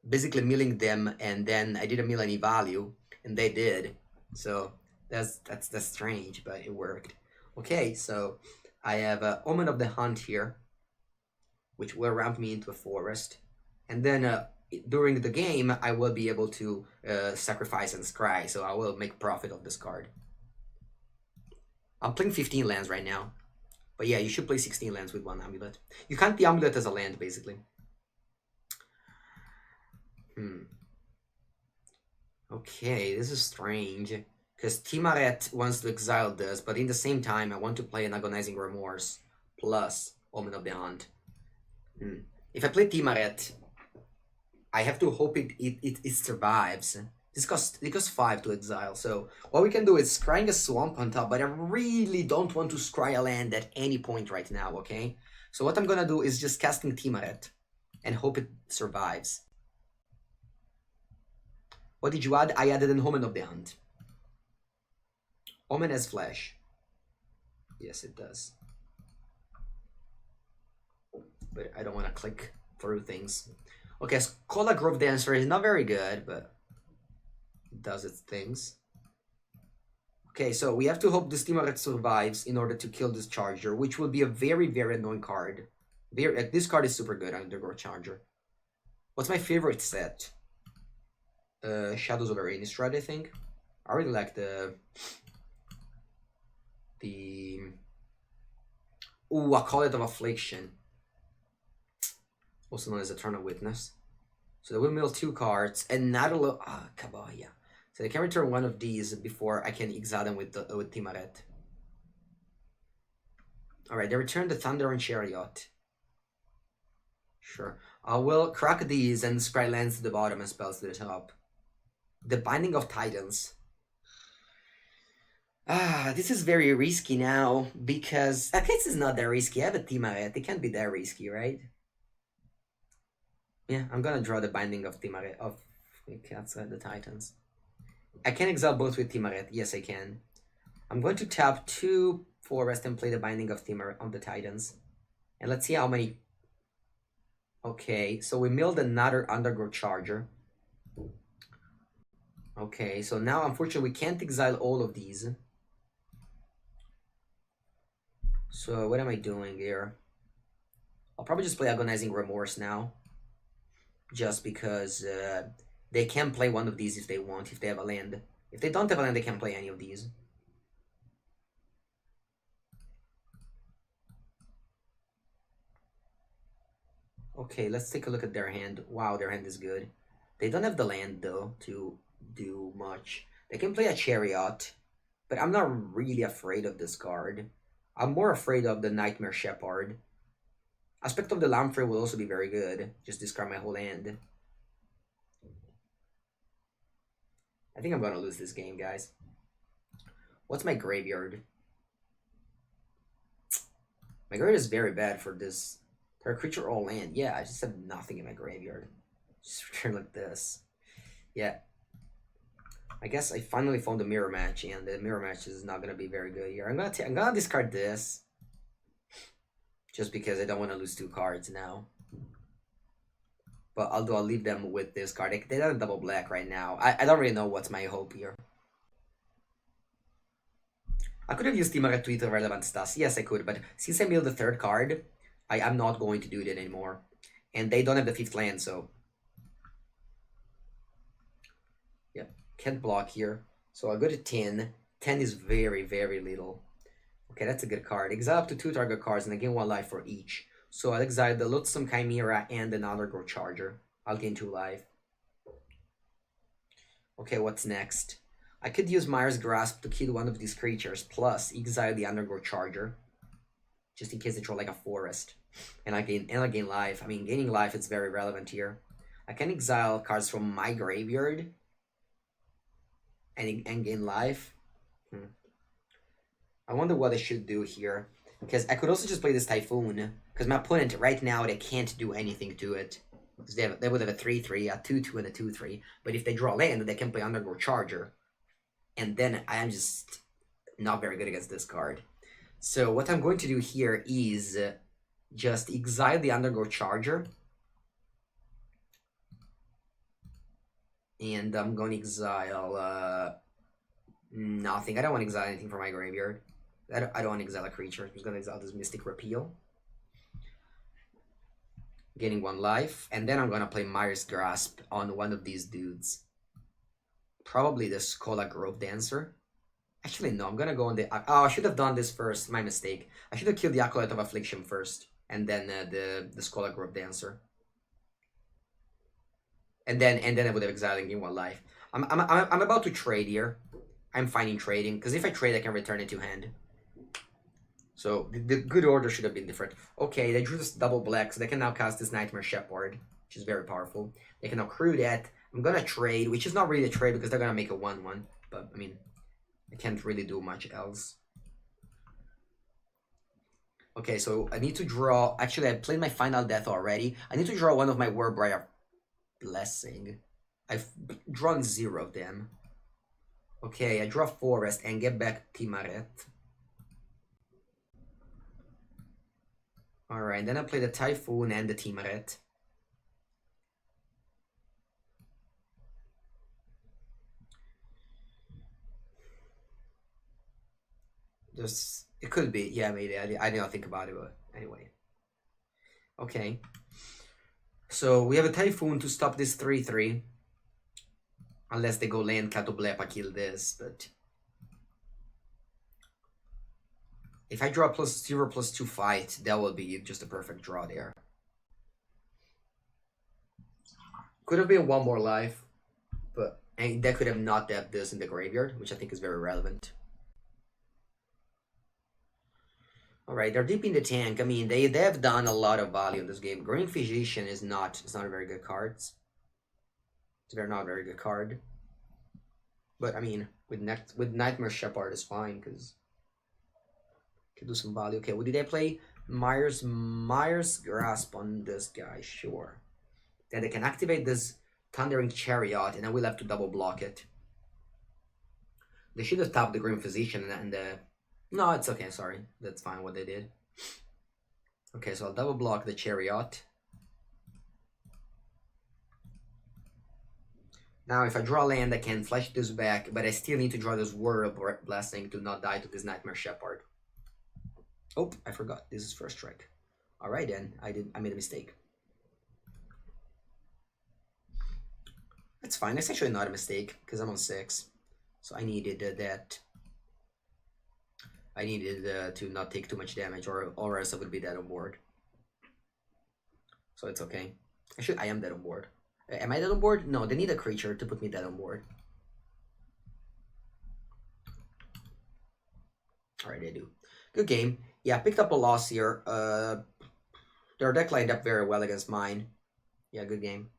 basically milling them, and then I didn't mill any value, and they did. So that's strange, but it worked. Okay, so I have Omen of the Hunt here, which will ramp me into a forest, and then during the game I will be able to sacrifice and scry, so I will make profit of this card. I'm playing 15 lands right now. But yeah, you should play 16 lands with 1 Amulet. You count the Amulet as a land, basically. Okay, this is strange. Because Timaret wants to exile this, but in the same time, I want to play an Agonizing Remorse plus Omen of the Hunt. If I play Timaret, I have to hope it survives. This costs 5 to exile, so what we can do is scrying a swamp on top, but I really don't want to scry a land at any point right now, okay? So what I'm gonna do is just casting Timaret and hope it survives. What did you add? I added an Omen of the Hunt. Omen has flash. Yes, it does. But I don't want to click through things. Okay, Skola Grove Dancer is not very good, but it does its things. Okay, so we have to hope this Timaret survives in order to kill this Charger, which will be a very annoying card. This card is super good, Undergrowth Charger. What's my favorite set? Shadows over Innistrad, I think. I really like the ooh, a Call of Affliction, also known as Eternal Witness. So they will mill 2 cards and not a Kabaya. So they can return 1 of these before I can exile them with Timaret. Alright, they return the Thunder and Chariot. Sure. I will crack these and scry lands to the bottom and spells to the top. The Binding of Titans. This is very risky now, because I guess it's not that risky. I have a Timaret. It can't be that risky, right? Yeah, I'm gonna draw the Binding of Timaret of the Titans. I can exile both with Timaret. Yes, I can. I'm going to tap 2 Forest and play the Binding of Timaret on the Titans. And let's see how many. Okay, so we milled another Undergrowth Charger. Okay, so now unfortunately we can't exile all of these. So what am I doing here? I'll probably just play Agonizing Remorse now. Just because they can play one of these if they want, if they have a land. If they don't have a land, they can't play any of these. Okay, let's take a look at their hand. Wow, their hand is good. They don't have the land though to do much. They can play a Chariot, but I'm not really afraid of this card. I'm more afraid of the Nightmare Shepherd. Aspect of the Lamprey will also be very good. Just discard my whole hand. I think I'm gonna lose this game, guys. What's my graveyard? My graveyard is very bad for this. For a creature or land. Yeah, I just have nothing in my graveyard. Just return like this. Yeah. I guess I finally found the mirror match, and the mirror match is not gonna be very good here. I'm gonna discard this. Just because I don't want to lose 2 cards now. But although I'll leave them with this card. They don't double black right now. I don't really know what's my hope here. I could have used Timaret to eat relevant stats. Yes, I could, but since I milled the 3rd card, I am not going to do that anymore. And they don't have the 5th land, so... yeah, can't block here. So I'll go to 10. 10 is very, very little. Okay, that's a good card. Exile up to 2 target cards and I gain 1 life for each. So I'll exile the Loathsome Chimera and an Undergrowth Charger. I'll gain 2 life. Okay, what's next? I could use Mire's Grasp to kill one of these creatures, plus exile the Undergrowth Charger. Just in case they draw like a forest. And I gain life. I mean, gaining life is very relevant here. I can exile cards from my graveyard and gain life. I wonder what I should do here. Because I could also just play this Typhoon. Because my opponent, right now, they can't do anything to it. Because they would have a 3-3, a 2-2, and a 2-3. But if they draw land, they can play Undergrowth Charger. And then I am just not very good against this card. So what I'm going to do here is just exile the Undergrowth Charger. And I'm going to exile nothing. I don't want to exile anything from my graveyard. I don't want to exile a creature. I'm just going to exile this Mystic Repeal. Gaining 1 life. And then I'm going to play Mire's Grasp on one of these dudes. Probably the Skola Grove Dancer. Actually, no. I'm going to go on the... oh, I should have done this first. My mistake. I should have killed the Acolyte of Affliction first. And then the Skola Grove Dancer. And then I would have exiled and gained 1 life. I'm about to trade here. I'm fine in trading. Because if I trade, I can return it to hand. So the good order should have been different. Okay, they drew this double black, so they can now cast this Nightmare Shepherd, which is very powerful. They can now crew that. I'm gonna trade, which is not really a trade because they're gonna make a 1-1. But I mean, I can't really do much else. Okay, so I need to draw. Actually, I played my Final Death already. I need to draw one of my Warbriar Blessing. I've drawn 0 of them. Okay, I draw Forest and get back Timaret. Alright, then I play the Typhoon and the Timaret. It could be, yeah, maybe. I did not think about it, but anyway. Okay. So we have a Typhoon to stop this 3-3. Unless they go land Catoblepa, kill this, but... if I draw +0/+2 fight, that will be just a perfect draw there. Could have been 1 more life, but and that could have not had this in the graveyard, which I think is very relevant. Alright, they're deep in the tank. I mean, they have done a lot of value in this game. Green Physician is not a very good card. It's not a very good card. But I mean, with Nightmare Shepherd is fine because can do some value. Okay, what did I play? Mire's Grasp on this guy, sure. Then they can activate this Thundering Chariot, and I will have to double block it. They should have tapped the Green Physician and no, it's okay, sorry. That's fine what they did. Okay, so I'll double block the Chariot. Now, if I draw land, I can flash this back, but I still need to draw this World Blessing to not die to this Nightmare Shepherd. Oh, I forgot. This is first strike. Alright then, I made a mistake. That's fine. It's actually not a mistake, because I'm on 6. So I needed that. I needed to not take too much damage, or else I would be dead on board. So it's okay. Actually, I am dead on board. Am I dead on board? No, they need a creature to put me dead on board. Alright, they do. Good game. Yeah, picked up a loss here. Their deck lined up very well against mine. Yeah, good game.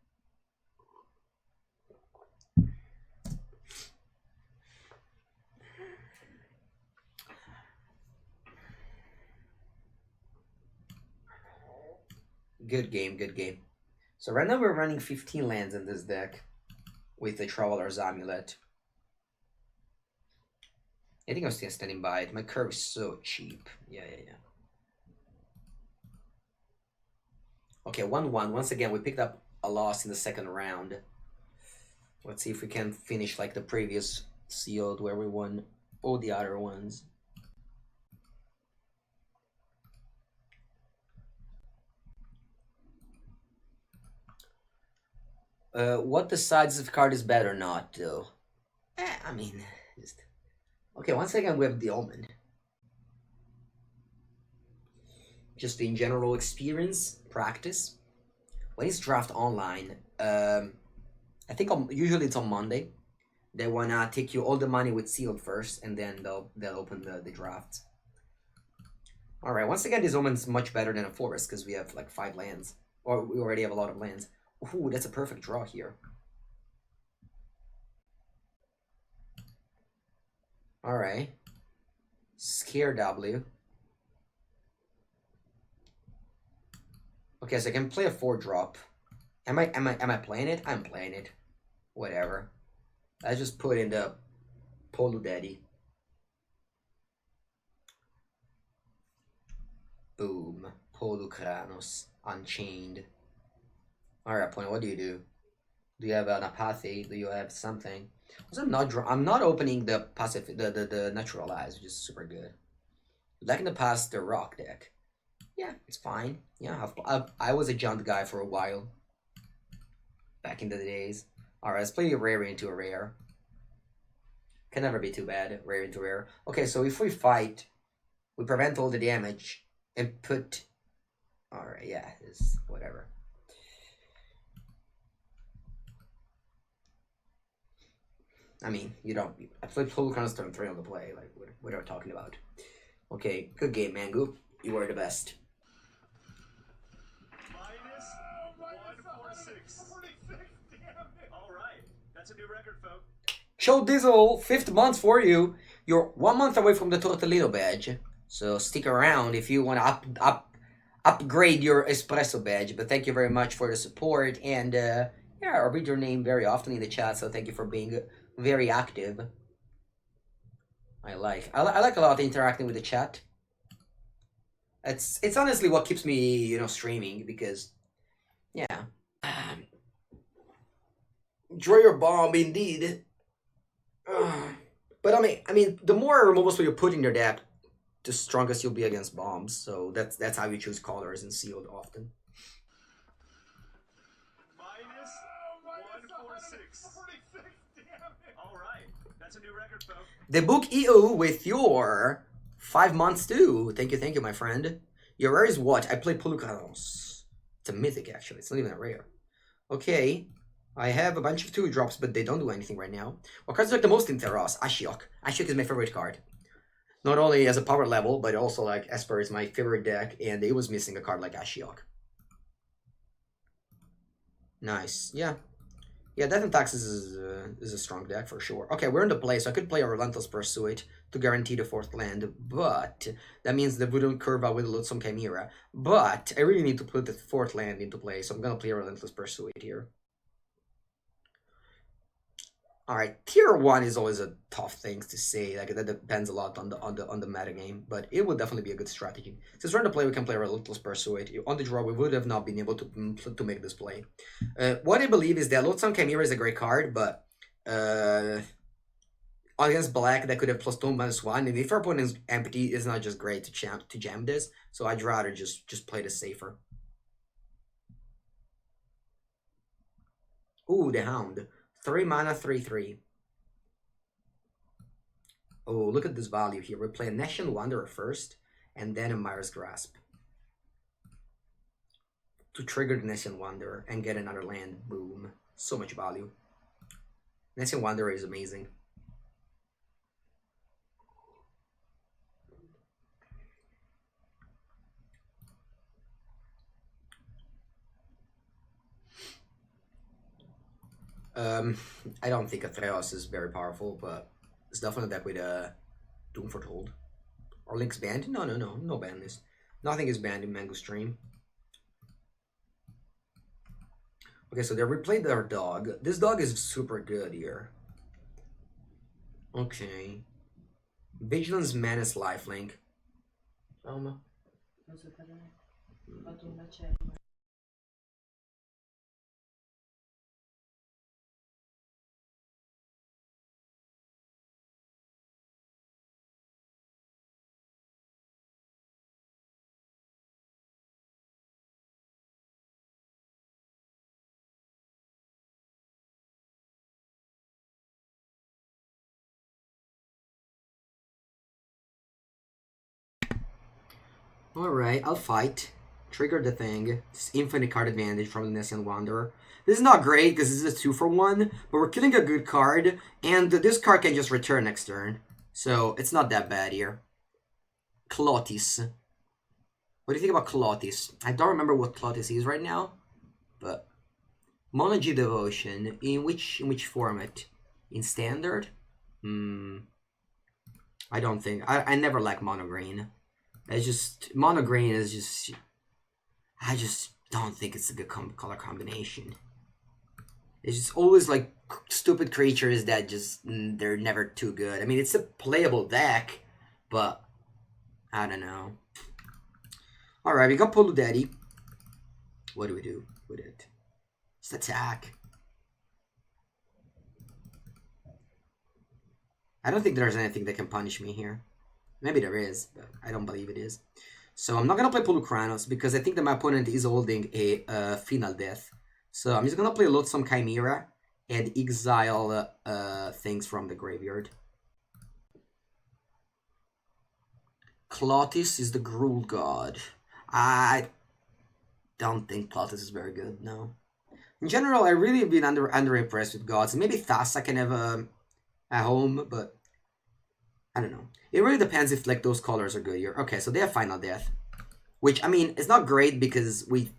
Good game, good game. So right now we're running 15 lands in this deck with the Traveler's Amulet. I think I'm still standing by it. My curve is so cheap. Yeah. Okay, 1-1. Once again, we picked up a loss in the second round. Let's see if we can finish like the previous sealed where we won all the other ones. What decides if a card is bad or not, though? I mean, just... Okay, once again, we have the Omen. Just in general experience, practice. When it's draft online, I think usually it's on Monday. They wanna take you all the money with sealed first, and then they'll open the draft. All right, once again, this Omen's much better than a forest because we have like 5 lands, or we already have a lot of lands. Ooh, that's a perfect draw here. All right, Scare W. Okay, so I can play a 4-drop. Am I playing it? I'm playing it. Whatever. I just put in the Polu Daddy. Boom. Polu Kranos. Unchained. Alright, opponent, what do? Do you have an apathy? Do you have something? Also, I'm not opening the passive the natural eyes, which is super good. Like in the past, the rock deck. Yeah, it's fine. Yeah, I was a junk guy for a while. Back in the days. Alright, let's play a rare into a rare. Can never be too bad. Rare into rare. Okay, so if we fight, we prevent all the damage and put... Alright, yeah, it's whatever. I mean, you don't... I played full kind of turn 3 on the play. Like, what are we talking about? Okay, good game, Mangu. You were the best. That's a new record, folks. Show Dizzle, 5th month for you. You're 1 month away from the Tortolito badge. So stick around if you want to upgrade your espresso badge. But thank you very much for the support. And yeah, I read your name very often in the chat. So thank you for being very active. I like a lot interacting with the chat. It's honestly what keeps me, streaming, because yeah. Draw your bomb, indeed. But I mean, the more removals you put in your deck, the strongest you'll be against bombs. So that's how you choose colors and sealed often. Minus 146. All right, that's a new record, folks. The book EU with your 5 months too. Thank you, my friend. Your rare is what? I play Polucanos. It's a mythic, actually. It's not even a rare. Okay. I have a bunch of 2-drops, but they don't do anything right now. What cards like the most in Theros? Ashiok. Ashiok is my favorite card. Not only as a power level, but also like Esper is my favorite deck, and it was missing a card like Ashiok. Nice. Yeah. Yeah, Death and Taxes is a strong deck for sure. Okay, we're in the play, so I could play a Relentless Pursuit to guarantee the 4th land, but that means the Voodoo curve out with Loathsome Chimera. But I really need to put the 4th land into play, so I'm gonna play a Relentless Pursuit here. Alright, tier 1 is always a tough thing to say. Like, that depends a lot on the meta game, but it would definitely be a good strategy. Since we're in the play, we can play Relentless Pursuit. On the draw, we would have not been able to make this play. What I believe is that Loathsome Chimera is a great card, but against black, that could have +2, -1, and if our opponent is empty, it's not just great to jam this. So I'd rather just play this safer. Ooh, the Hound. 3 mana, 3/3. Oh, look at this value here. We play a Nation Wanderer first, and then a Myra's Grasp. To trigger the Nation Wanderer and get another land. Boom. So much value. Nessian Wanderer is amazing. I don't think a Theros is very powerful, but it's definitely that with a Doom Foretold. Or Link's banned? No ban list. Nothing is banned in Mango Stream. Okay, so they replayed their dog. This dog is super good here. Okay. Vigilance, Menace, Lifelink. Alright, I'll fight. Trigger the thing. This infinite card advantage from the Nessian Wanderer. This is not great because this is a 2-for-1, but we're killing a good card, and this card can just return next turn. So it's not that bad here. Clotis. What do you think about Clotis? I don't remember what Clotis is right now, but Monology Devotion. In which format? In standard? I don't think I never like mono green. It's just mono green is just I just don't think it's a good color combination. It's just always like stupid creatures that just they're never too good. I mean, it's a playable deck, but I don't know. All right, we got Poludaddy. What do we do with it? Let's attack. I don't think there's anything that can punish me here. Maybe there is, but I don't believe it is. So I'm not going to play Polukranos because I think that my opponent is holding a Final Death. So I'm just going to play Loathsome Chimera and exile things from the graveyard. Clotis is the Gruul God. I don't think Clotis is very good, no. In general, I really have been under impressed with gods. Maybe Thassa can have a home, but I don't know. It really depends if like those colors are good here. Okay, so they have Final Death, which I mean it's not great because we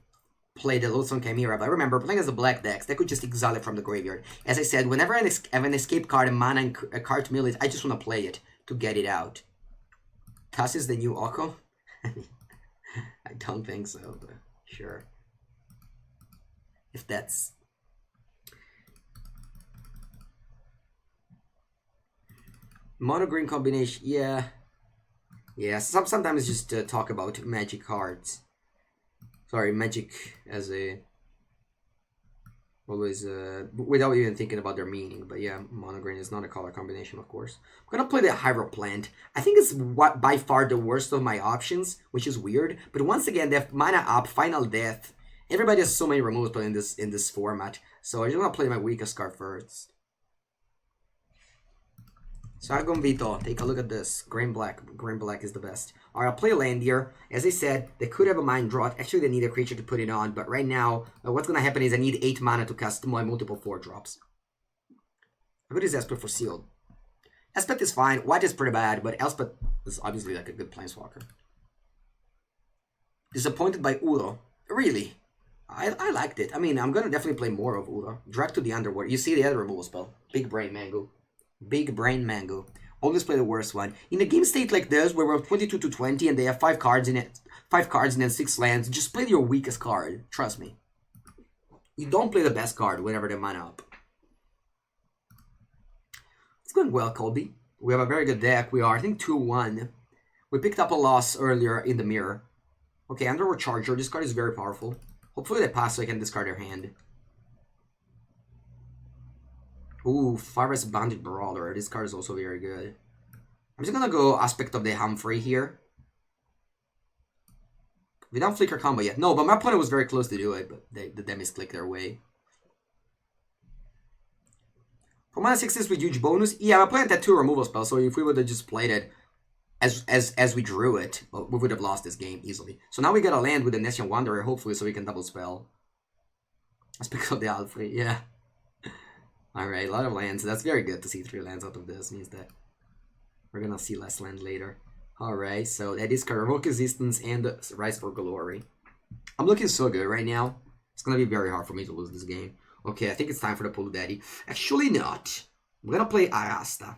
played the Loathsome Chimera. But I remember playing as a black decks, they could just exile it from the graveyard. As I said, whenever I have an escape card and mana and a card to mill it, I just want to play it to get it out. Thassa is the new Oko? I don't think so, but sure. If that's mono green combination, yeah. Sometimes just talk about magic cards. Sorry, magic as a always without even thinking about their meaning. But yeah, mono green is not a color combination, of course. I'm gonna play the Hydro Plant. I think it's by far the worst of my options, which is weird. But once again, they have mana up, Final Death. Everybody has so many removals in this format, so I just want to play my weakest card first. Sargon Vito, take a look at this. Green black is the best. Alright, I'll play land here. As I said, they could have a Mind Drought. Actually, they need a creature to put it on, but right now, what's gonna happen is I need 8 mana to cast my multiple 4-drops. How good is Elspeth for Sealed? Elspeth is fine. White is pretty bad, but Elspeth is obviously like a good planeswalker. Disappointed by Uro. Really? I liked it. I mean, I'm gonna definitely play more of Uro. Drag to the Underworld. You see the other removal spell. Big Brain Mango. Big Brain Mango. Always play the worst one. In a game state like this, where we're 22 to 20 and they have 5 cards in it, 5 cards and then 6 lands, just play your weakest card. Trust me. You don't play the best card whenever they mana up. It's going well, Colby. We have a very good deck. We are, I think, 2-1. We picked up a loss earlier in the mirror. Okay, Underworld Charger. This card is very powerful. Hopefully they pass so I can discard their hand. Ooh, Forest Bandit Brawler. This card is also very good. I'm just gonna go Aspect of the Humphrey here. We don't flicker combo yet. No, but my opponent was very close to do it, but the Demis clicked their way. For mana 6 with huge bonus. Yeah, my opponent had 2 removal spells, so if we would have just played it as we drew it, well, we would have lost this game easily. So now we gotta land with the Nessian Wanderer, hopefully, so we can double spell. Aspect of the Alfred, yeah. Alright, a lot of lands. That's very good to see 3 lands out of this. Means that we're gonna see less land later. Alright, so that is Revoke Resistance and Rise for Glory. I'm looking so good right now. It's gonna be very hard for me to lose this game. Okay, I think it's time for the Pulu Daddy. Actually not. I'm gonna play Arasta.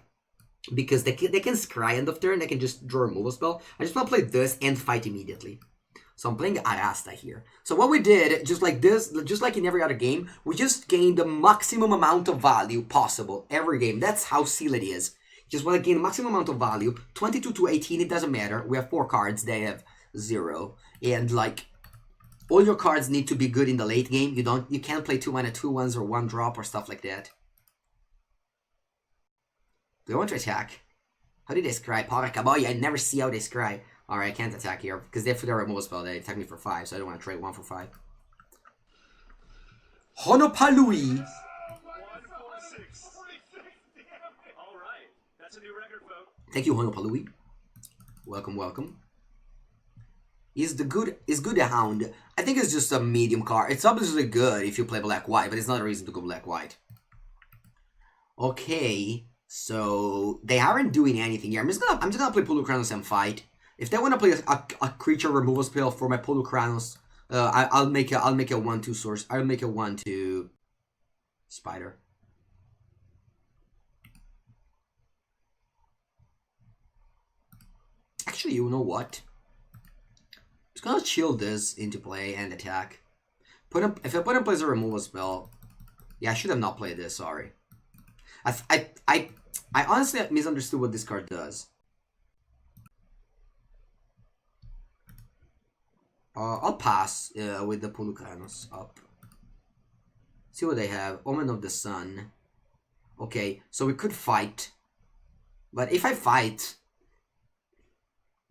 Because they can scry end of turn, they can just draw a removal spell. I just wanna play this and fight immediately. So I'm playing Arasta here. So what we did, just like this, just like in every other game, we just gained the maximum amount of value possible every game. That's how sealed it is. Just want to gain the maximum amount of value. 22 to 18, it doesn't matter. We have 4 cards, they have 0. And like, all your cards need to be good in the late game. You can't play 2 mana 2/1s or 1 drop or stuff like that. Do I want to attack? How did they scry? Parakaboy, I never see how they scry. Alright, I can't attack here, because they have their removal spell, they attack me for 5, so I don't want to trade 1 for 5. Honopalui! 146. Alright, that's a new record, folks. Thank you, Honopalui. Welcome, welcome. Is good a hound? I think it's just a medium card. It's obviously good if you play black-white, but it's not a reason to go black-white. Okay, so they aren't doing anything here. I'm just gonna play Pulukranus and fight. If they want to play a creature removal spell for my Pulukranus, I'll make a 1/2 source. I'll make a 1/2 spider. Actually, you know what? I'm just gonna chill this into play and attack. If I put in place a removal spell, yeah, I should have not played this. Sorry. I honestly misunderstood what this card does. I'll pass with the Pulukranus up. See what they have. Omen of the Sun. Okay, so we could fight. But if I fight,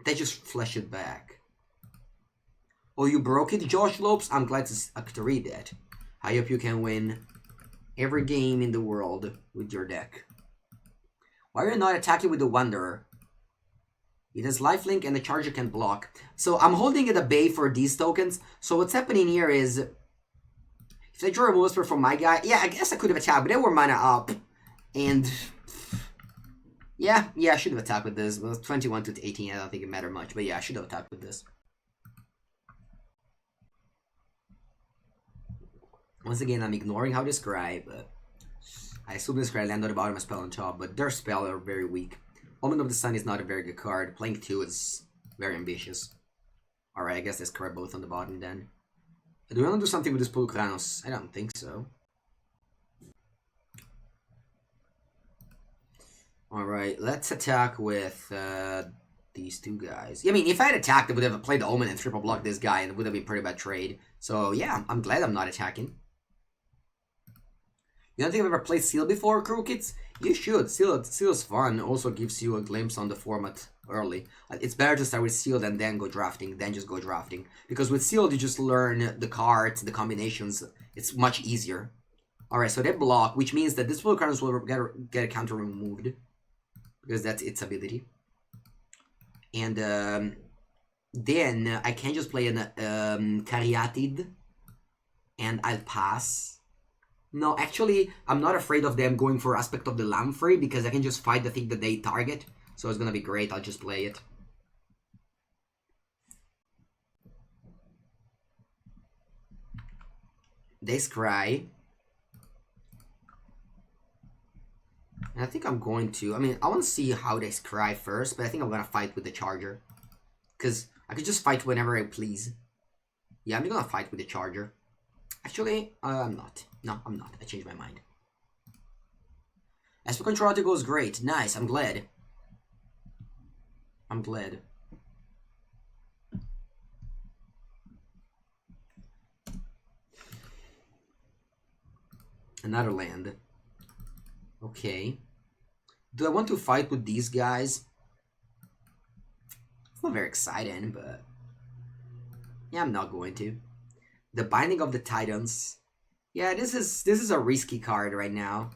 they just flash it back. Oh, you broke it, Josh Lopes? I'm glad to read that. I hope you can win every game in the world with your deck. Why are you not attacking with the Wanderer? It has lifelink and the charger can block. So I'm holding it at bay for these tokens. So what's happening here is, if they draw a Whisper from my guy, yeah, I guess I could have attacked, but they were mana up. And yeah, I should have attacked with this. Well, 21 to 18, I don't think it mattered much, but yeah, I should have attacked with this. Once again, I'm ignoring how they scry, but I assume this scry landed on the bottom of spell on top, but their spells are very weak. Omen of the Sun is not a very good card. Playing 2 is very ambitious. Alright, I guess let's scry both on the bottom then. Do we want to do something with this Pulukranus? I don't think so. Alright, let's attack with these 2 guys. I mean, if I had attacked, I would have played the Omen and triple blocked this guy, and it would have been a pretty bad trade. So yeah, I'm glad I'm not attacking. You don't think I've ever played Seal before, Crookeds? You should. Seal's fun. Also gives you a glimpse on the format early. It's better to start with Sealed and then go drafting, than just go drafting. Because with Sealed, you just learn the cards, the combinations. It's much easier. Alright, so they block, which means that this Pulukranus will get a counter removed. Because that's its ability. And then I can just play an Caryatid. And I'll pass. No, actually, I'm not afraid of them going for Aspect of the Lamprey because I can just fight the thing that they target. So it's gonna be great, I'll just play it. They scry. And I think I'm going to... I mean, I want to see how they scry first, but I think I'm gonna fight with the Charger. Because I could just fight whenever I please. Yeah, I'm gonna fight with the Charger. Actually, I'm not. No, I'm not. I changed my mind. As for Control goes great. Nice, I'm glad. I'm glad. Another land. Okay. Do I want to fight with these guys? It's not very exciting, but... yeah, I'm not going to. The Binding of the Titans. Yeah, this is a risky card right now.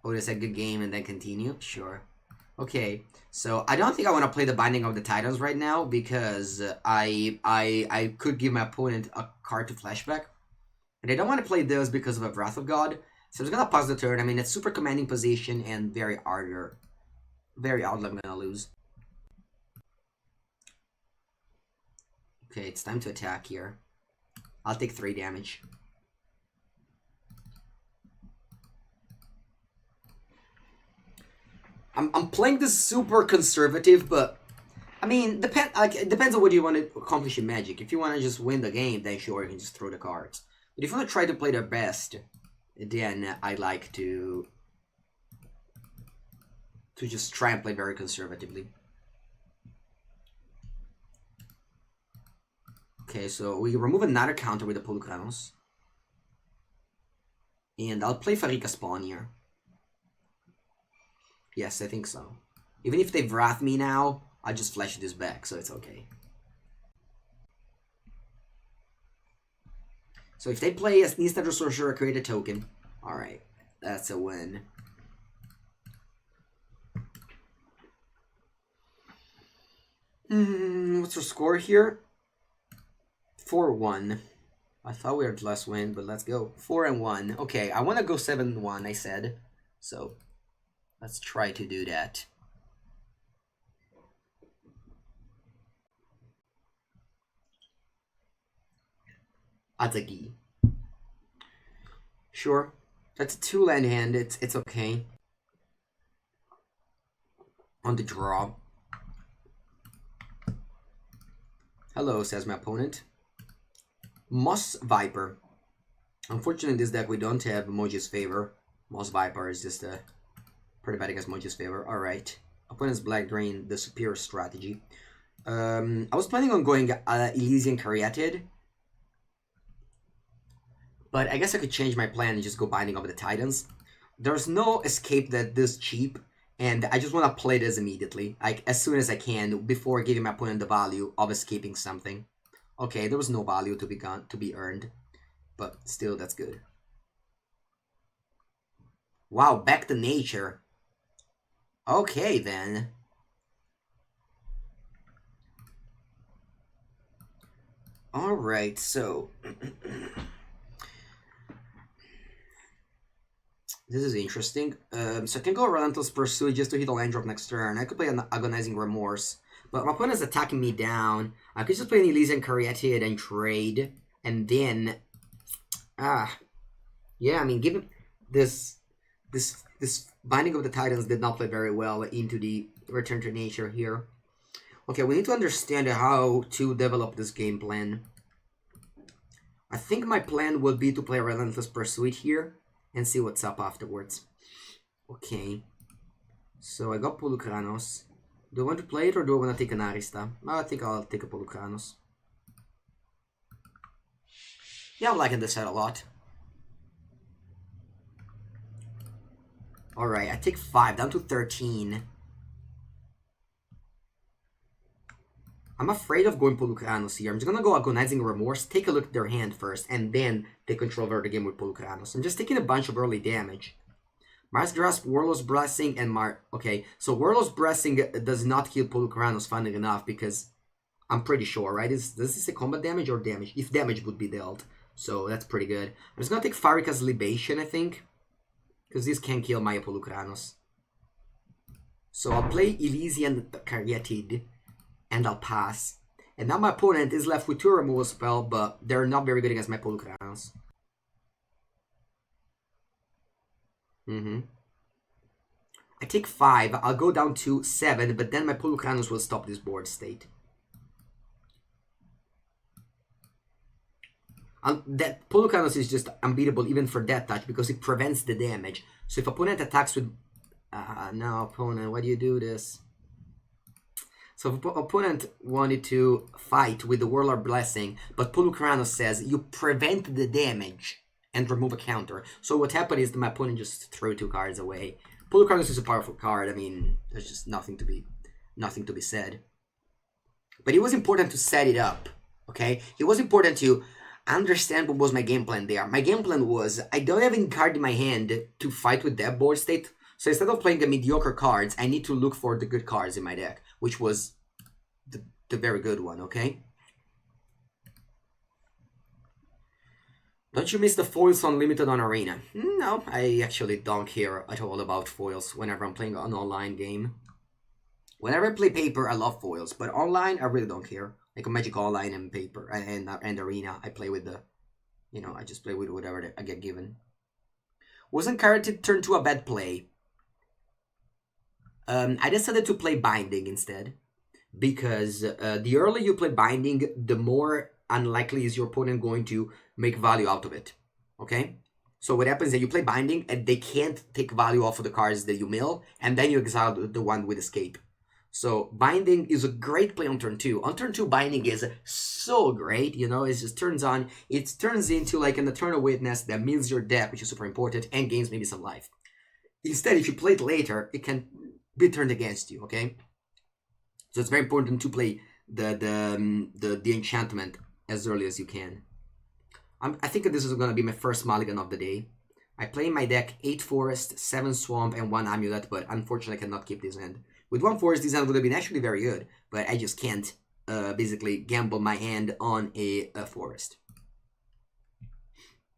Oh, there's a good game and then continue? Sure. Okay, so I don't think I want to play the Binding of the Titans right now because I could give my opponent a card to flashback. And I don't want to play this because of a Wrath of God. So I'm just gonna pause the turn. I mean, it's super commanding position and very oddly I'm gonna lose. Okay, it's time to attack here. I'll take 3 damage. I'm playing this super conservative, but I mean, it depends on what you want to accomplish in Magic. If you want to just win the game, then sure, you can just throw the cards. But if you want to try to play their best, then I like to just try and play very conservatively. Okay, so we remove another counter with the Polukranos. And I'll play Farika Spawn here. Yes, I think so. Even if they Wrath me now, I'll just flash this back, so it's okay. So if they play as instant or sorcerer, create a token. Alright, that's a win. What's our score here? 4-1. I thought we had less win, but let's go. 4-1. Okay, I want to go 7-1, I said. So, let's try to do that. Azagi. Sure. That's a 2-land hand. It's okay. On the draw. Hello, says my opponent. Moss Viper. Unfortunately, in this deck we don't have Moji's Favor. Moss Viper is just pretty bad against Moji's Favor. Alright. Opponent's Black Drain, the superior strategy. I was planning on going Elysian Caryatid. But I guess I could change my plan and just go Binding of the Titans. There's no escape that this cheap, and I just want to play this immediately, like as soon as I can, before giving my opponent the value of escaping something. Okay, there was no value to be earned, but still, that's good. Wow, back to nature. Okay, then. Alright, so... This is interesting. So I can go Relentless Pursuit just to hit a land drop next turn. I could play an Agonizing Remorse. But my opponent is attacking me down. I could just play an Elysian Caryatid and trade. And then... yeah, I mean, given this Binding of the Titans did not play very well into the Return to Nature here. Okay, we need to understand how to develop this game plan. I think my plan would be to play Relentless Pursuit here. And see what's up afterwards. Okay. So I got Polukranos. Do I want to play it or do I want to take an Arista? I think I'll take a Polukranos. Yeah, I'm liking this set a lot. Alright, I take 5, down to 13. I'm afraid of going Polukranos here. I'm just gonna go Agonizing Remorse, take a look at their hand first, and then take control over the game with Polukranos. I'm just taking a bunch of early damage. Mars Grasp, Warlord's Blessing, and Okay, so Warlord's Blessing does not kill Polukranos, funnily enough, because I'm pretty sure, right? Does this a combat damage or damage? If damage would be dealt. So that's pretty good. I'm just gonna take Farika's Libation, I think. Because this can kill my Polukranos. So I'll play Elysian Caryatid. And I'll pass. And now my opponent is left with 2 removal spell, but they're not very good against my Polukranos. I take 5, I'll go down to 7, but then my Polukranos will stop this board state. That Polukranos is just unbeatable even for that touch, because it prevents the damage. So if opponent attacks with... no, opponent, why do you do this? So if opponent wanted to fight with the Warlord Blessing, but Polukranos says you prevent the damage and remove a counter. So what happened is that my opponent just threw 2 cards away. Polukranos is a powerful card. I mean, there's just nothing to be said. But it was important to set it up, okay? It was important to understand what was my game plan there. My game plan was I don't have any card in my hand to fight with that board state. So instead of playing the mediocre cards, I need to look for the good cards in my deck, which was the very good one, okay? Don't you miss the foils unlimited on Arena? No, I actually don't care at all about foils whenever I'm playing an online game. Whenever I play paper, I love foils, but online, I really don't care. Like a Magic Online and paper and Arena, I play with the, you know, I just play with whatever I get given. Wasn't Carroted turned to a bad play? I decided to play Binding instead, because the earlier you play Binding, the more unlikely is your opponent going to make value out of it, okay? So what happens is that you play Binding, and they can't take value off of the cards that you mill, and then you exile the one with Escape. So Binding is a great play on turn 2. On turn 2, Binding is so great, you know, it just turns on, it turns into like an Eternal Witness that mills your deck, which is super important, and gains maybe some life. Instead, if you play it later, it can be turned against you, okay? So it's very important to play the enchantment as early as you can. I think this is going to be my first mulligan of the day. I play in my deck 8 Forest, 7 Swamp, and 1 Amulet, but unfortunately I cannot keep this hand. With 1 Forest, this hand would have been actually very good, but I just can't basically gamble my hand on a Forest.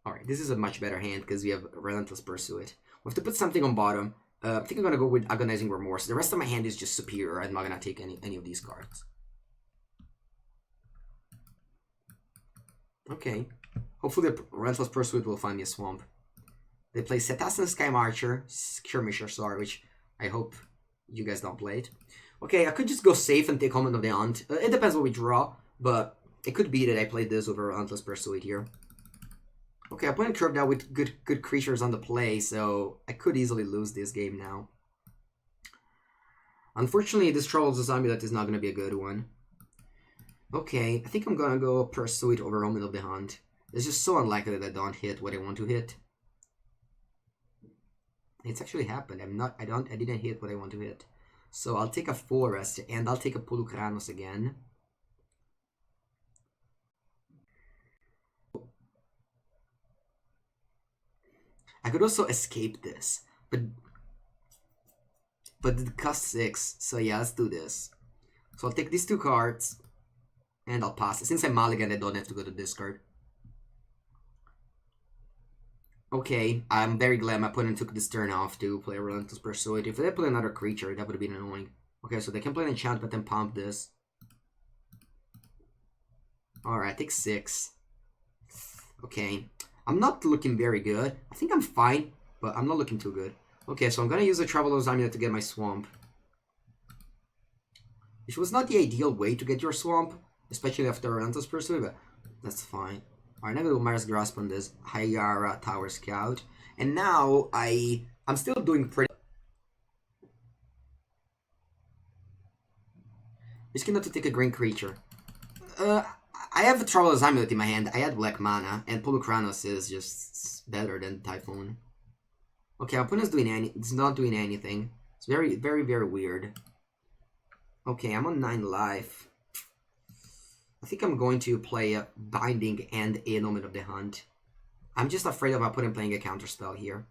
Alright, this is a much better hand because we have Relentless Pursuit. We have to put something on bottom. I think I'm going to go with Agonizing Remorse. The rest of my hand is just superior. I'm not going to take any of these cards. Okay. Hopefully the Relentless Pursuit will find me a Swamp. They play Cetassan Sky Marcher, Skirmisher, sorry, which I hope you guys don't play it. Okay, I could just go safe and take Omen of the Hunt. It depends what we draw, but it could be that I played this over Relentless Pursuit here. Okay, I'm playing curved out with good creatures on the play, so I could easily lose this game now. Unfortunately, this Troll's Amulet is not going to be a good one. Okay, I think I'm going to go Pursuit over Omen of the Hunt. It's just so unlikely that I don't hit what I want to hit. It's actually happened. I didn't hit what I want to hit. So I'll take a Forest, and I'll take a Polukranos again. I could also escape this, but it costs 6, so yeah, let's do this. So I'll take these 2 cards, and I'll pass. Since I'm mulligan, I don't have to go to discard. Okay, I'm very glad my opponent took this turn off to play a Relentless Pursuit. If they play another creature, that would have been annoying. Okay, so they can play an enchantment and pump this. Alright, take 6. Okay. I'm not looking very good. I think I'm fine, but I'm not looking too good. Okay, so I'm gonna use the Traveler's Amulet to get my Swamp. Which was not the ideal way to get your Swamp, especially after Relentless Pursuit, but that's fine. Alright, now I'm gonna do Mara's Grasp on this Hayara Tower Scout. And now I'm still doing pretty. Just gonna have to take a green creature. I have a Traveler's Amulet in my hand. I had black mana, and Polukranos is just better than Typhoon. Okay, our opponent's it's not doing anything. It's very, very, very weird. Okay, I'm on 9 life. I think I'm going to play a Binding and a Omen of the Hunt. I'm just afraid of my opponent playing a counterspell here.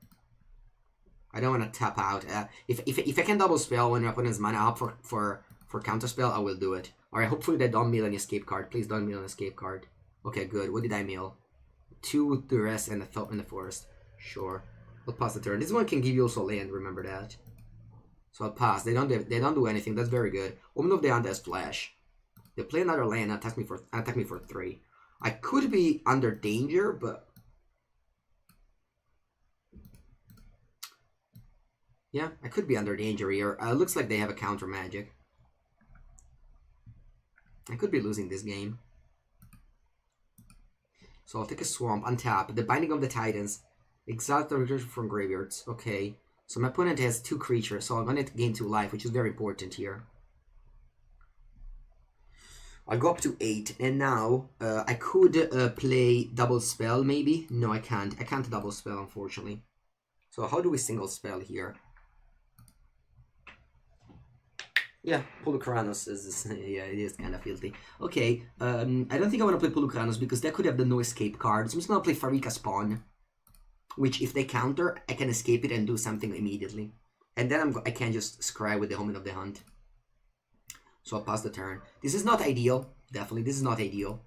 I don't want to tap out. If I can double spell when my opponent's mana up for counterspell, I will do it. Alright, hopefully they don't mill an escape card. Please don't mill an escape card. Okay, good. What did I mill? 2 Duress and a Thought in the Forest. Sure. I'll pass the turn. This one can give you also land, remember that. So I'll pass. They don't do anything. That's very good. Omen of the Hunt has Flash. They play another land and attack me for 3. I could be under danger, but yeah, I could be under danger here. Looks like they have a counter magic. I could be losing this game. So I'll take a Swamp, untap. The Binding of the Titans. Exile the creature from graveyards. Okay. So my opponent has 2 creatures, so I'm going to gain 2 life, which is very important here. I'll go up to 8, and now I could play double spell, maybe? No, I can't. I can't double spell, unfortunately. So how do we single spell here? Yeah, Polukranos is yeah, it is kind of filthy. Okay, I don't think I want to play Polukranos because that could have the no escape card. So I'm just gonna play Farika Spawn, which if they counter, I can escape it and do something immediately. And then I can just scry with the Omen of the Hunt. So I'll pass the turn. This is not ideal. Definitely, this is not ideal.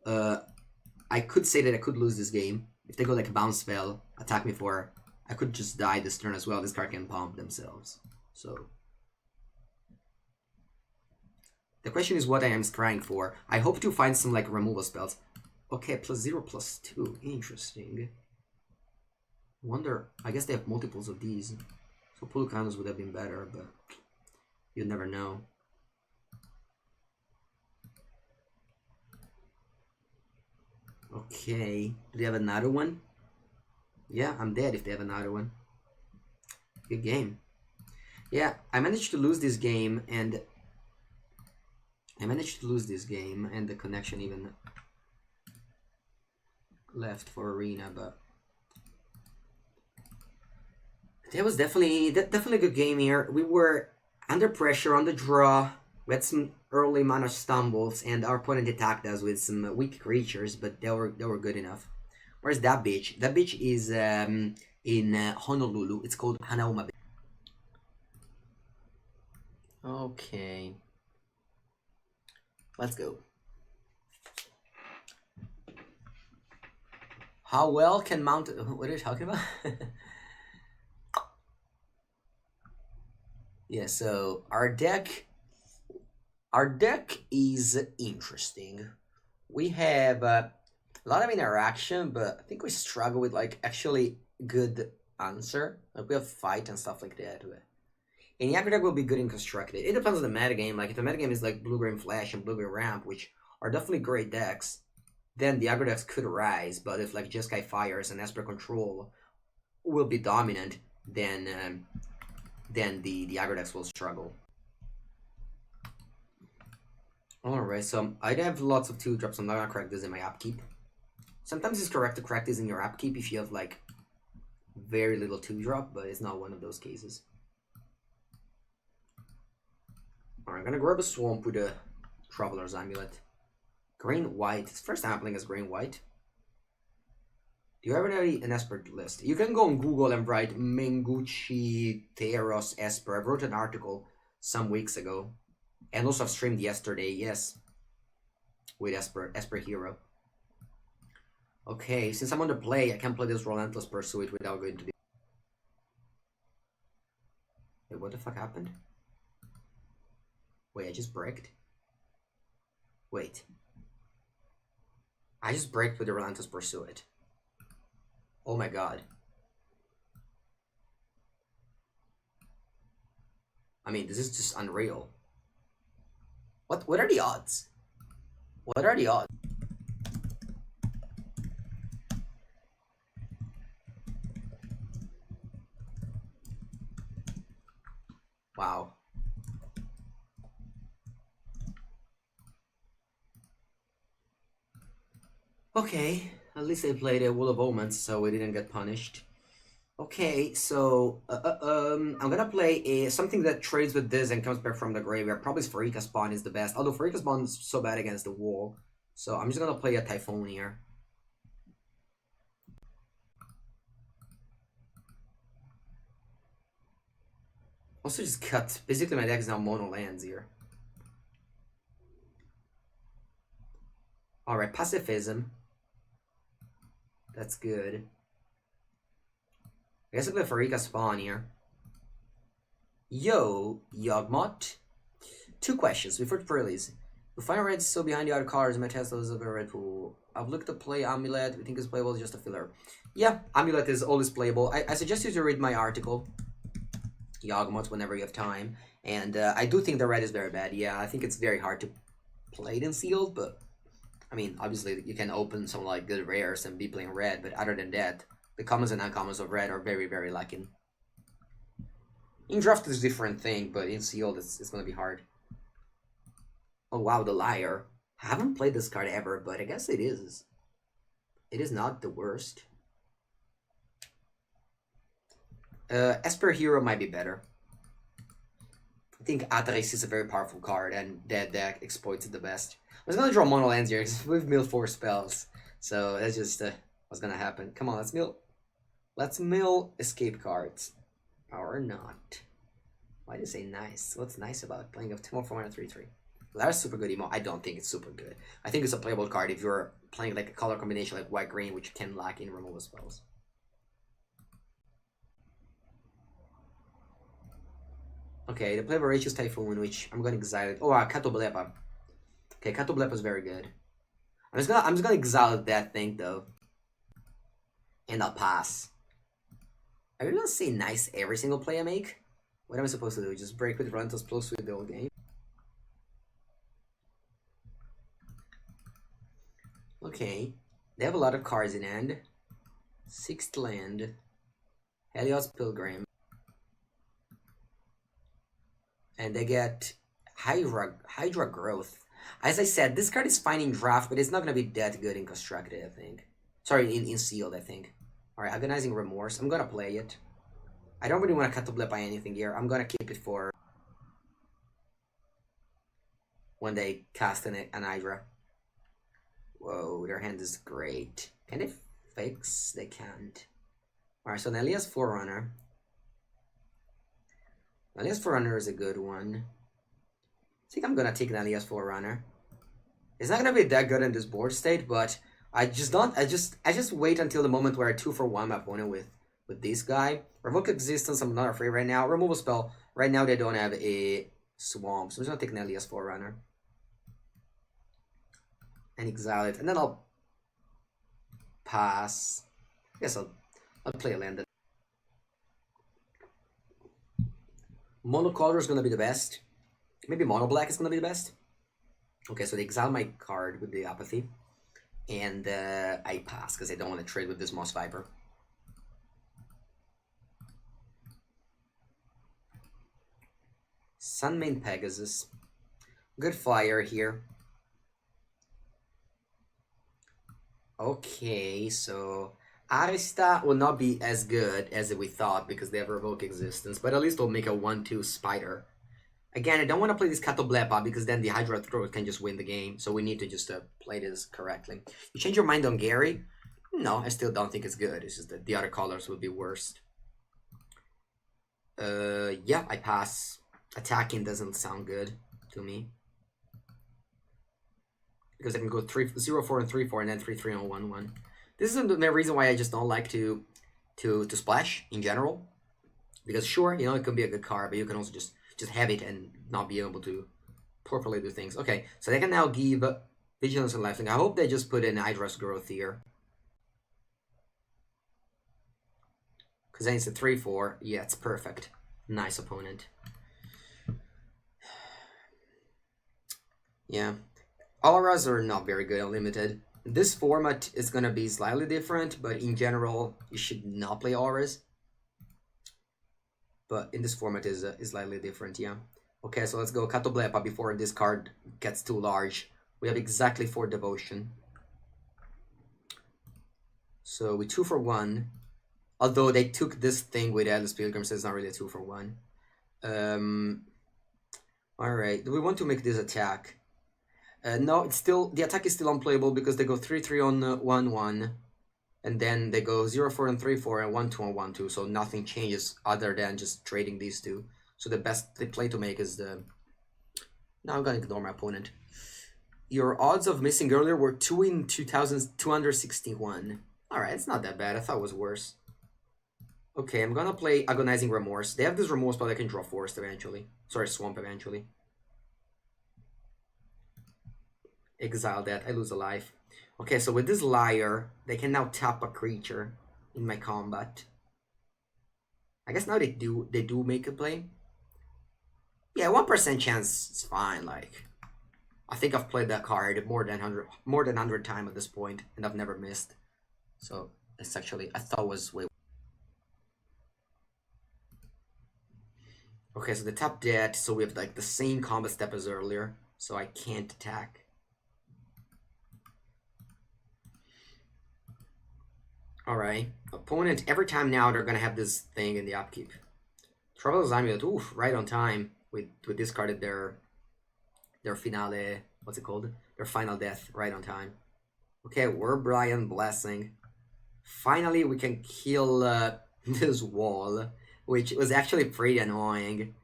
I could say that I could lose this game. If they go like bounce spell, attack me for, I could just die this turn as well. This card can pump themselves. So the question is what I am scrying for. I hope to find some like removal spells. Okay, +0/+2. Interesting. Wonder, I guess they have multiples of these. So Pulucanos would have been better, but you never know. Okay, do they have another one? Yeah, I'm dead if they have another one. Good game. Yeah, I managed to lose this game, and the connection even left for arena, but that was definitely a good game here. We were under pressure on the draw. We had some early mana stumbles, and our opponent attacked us with some weak creatures, but they were good enough. Where's that bitch? That bitch is in Honolulu. It's called Hanauma. Okay. Let's go. How well can Mount... What are you talking about? Yeah, so our deck is interesting. We have a lot of interaction, but I think we struggle with like actually good answer. Like we have fight and stuff like that. And the aggro deck will be good in constructed. It depends on the metagame. Like if the metagame is like Blue-Green Flash and Blue-Green Ramp, which are definitely great decks, then the aggro decks could rise. But if like Jeskai Fires and Esper Control will be dominant, then the aggro decks will struggle. Alright, so I have lots of 2-drops. I'm not gonna correct this in my upkeep. Sometimes it's correct to correct this in your upkeep if you have like very little 2-drop, but it's not one of those cases. Alright, I'm gonna grab a Swamp with a Traveler's Amulet. Green-white. It's first time I'm playing as green-white. Do you have an Esper list? You can go on Google and write Mengucci, Theros, Esper. I wrote an article some weeks ago. And also I've streamed yesterday, yes. With Esper Hero. Okay, since I'm on the play, I can't play this Relentless Pursuit without going to the... Wait, what the fuck happened? Wait, I just bricked? Wait. I just bricked with the Relentless Pursuit. Oh my god. I mean, this is just unreal. What are the odds? What are the odds? Wow. Okay, at least they played a Wool of Omens, so we didn't get punished. Okay, so I'm gonna play something that trades with this and comes back from the graveyard. Probably Pharika Spawn is the best, although Pharika Spawn is so bad against the wall. So I'm just gonna play a Typhoon here. Also just cut. Basically my deck is now mono lands here. Alright, Pacifism. That's good. I guess I'll play Pharika Spawn here. Yo, Yawgmoth. 2 questions before the pre-release. The final red is still behind the other cards. My Tesla is a red pool. I've looked to play Amulet. We think it's playable, just a filler. Yeah, Amulet is always playable. I suggest you to read my article, Yawgmoth, whenever you have time. And I do think the red is very bad. Yeah, I think it's very hard to play it in sealed, but I mean, obviously you can open some like good rares and be playing red, but other than that, the commons and uncommons of red are very, very lacking. In draft it's a different thing, but in sealed it's gonna be hard. Oh wow, the Liar. I haven't played this card ever, but I guess it is. It is not the worst. Esper Hero might be better. I think Atreus is a very powerful card, and that deck exploits it the best. I was gonna draw mono lands here because we've milled 4 spells, so that's just what's gonna happen. Come on, let's mill. Let's mill escape cards, or not. Why do you say nice? What's nice about playing a 2 4 3/3? That's super good emo. I don't think it's super good. I think it's a playable card if you're playing like a color combination like white green, which can lack in removal spells. Okay, the playable ratio is Typhoon, which I'm gonna exile it. Oh, Catoblepa. Okay, Catoblepa is very good. I'm just gonna exile that thing though, and I'll pass. I really don't say nice every single play I make. What am I supposed to do? Just break with Rentos plus with the whole game? Okay, they have a lot of cards in hand. 6th land, Helios Pilgrim, and they get Hydra Growth. As I said, this card is fine in draft, but it's not gonna be that good in constructed, I think. Sorry, in sealed, I think. Alright, Agonizing Remorse. I'm gonna play it. I don't really want to Catoblepa by anything here. I'm gonna keep it for when they cast an Hydra. Whoa, their hand is great. Can they fix? They can't. Alright, so Nelia's Forerunner. Nelia's Forerunner is a good one. I think I'm gonna take Nelia's Forerunner. It's not gonna be that good in this board state, but I just wait until the moment where I 2-for-1 my opponent with this guy. Revoke Existence, I'm not afraid right now. Removal spell, right now they don't have a Swamp, so I'm just gonna take Nelia's Forerunner. And exile it, and then I'll pass. I guess I'll play a land. Monocolor is gonna be the best. Maybe Mono Black is gonna be the best. Okay, so they exile my card with the Apathy. And I pass because I don't want to trade with this Moss Viper. Sunmane Pegasus. Good flyer here. Okay, so Arista will not be as good as we thought because they have Revoke Existence, but at least they'll make a 1-2 Spider. Again, I don't want to play this Catoblepa because then the Hydra Throat can just win the game, so we need to just play this correctly. You change your mind on Gary? No, I still don't think it's good. It's just that the other colors would be worse. Yeah, I pass. Attacking doesn't sound good to me. Because I can go 0-4 and 3-4 and then 3-3 on 1-1. This is the reason why I just don't like to splash in general. Because sure, you know, it can be a good card, but you can also just have it and not be able to properly do things. Okay, so they can now give Vigilance and Lifelink. I hope they just put in Hydra's Growth here. Because then it's a 3-4. Yeah, it's perfect. Nice opponent. Yeah. Auras are not very good unlimited. This format is going to be slightly different, but in general, you should not play Auras. But in this format is slightly different, yeah. Okay, so let's go Catoblepa before this card gets too large. We have exactly 4 Devotion. So we 2-for-1. Although they took this thing with Atlas Pilgrim, so it's not really a 2-for-1. Alright, do we want to make this attack? No, it's still, the attack is still unplayable because they go 3-3 on 1-1. And then they go 0-4 and 3-4 and 1-2 on 1-2. So nothing changes other than just trading these two. So the best play to make is the... Now I'm going to ignore my opponent. Your odds of missing earlier were 2 in 2,261. Alright, it's not that bad. I thought it was worse. Okay, I'm going to play Agonizing Remorse. They have this Remorse, but I can draw Forest eventually. Sorry, Swamp eventually. Exile that. I lose a life. Okay, so with this Liar, they can now tap a creature in my combat. I guess now they do make a play. Yeah, 1% chance is fine. Like, I think I've played that card more than 100 times at this point, and I've never missed. So it's actually, I thought was way. Okay, so they tap dead, so we have like the same combat step as earlier, so I can't attack. Alright, opponent, every time now they're gonna have this thing in the upkeep. Traveler's Amulet, oof, right on time. We discarded their finale, what's it called? Their final death, right on time. Okay, we're Brian Blessing. Finally, we can kill this wall, which was actually pretty annoying.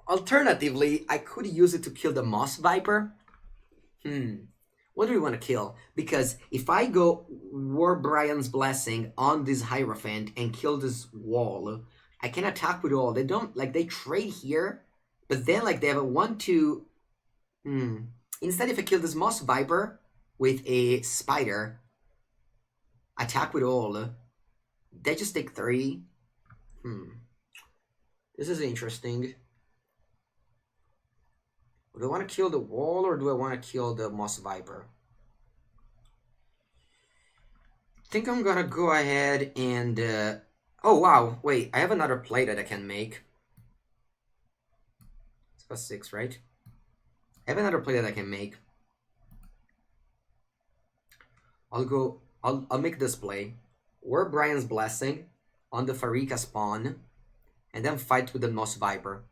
Alternatively, I could use it to kill the Moss Viper. What do we want to kill? Because if I go War Brian's Blessing on this Hierophant and kill this wall, I can attack with all. They don't, like, they trade here, but then, like, they have a 1-2... Instead, if I kill this Moss Viper with a Spider, attack with all, they just take 3. This is interesting. Do I want to kill the wall or do I want to kill the Moss Viper? I think I'm gonna go ahead and... Oh, wow. Wait, I have another play that I can make. It's +6, right? I have another play that I can make. I'll make this play. War Brian's Blessing on the Farika spawn, and then fight with the Moss Viper.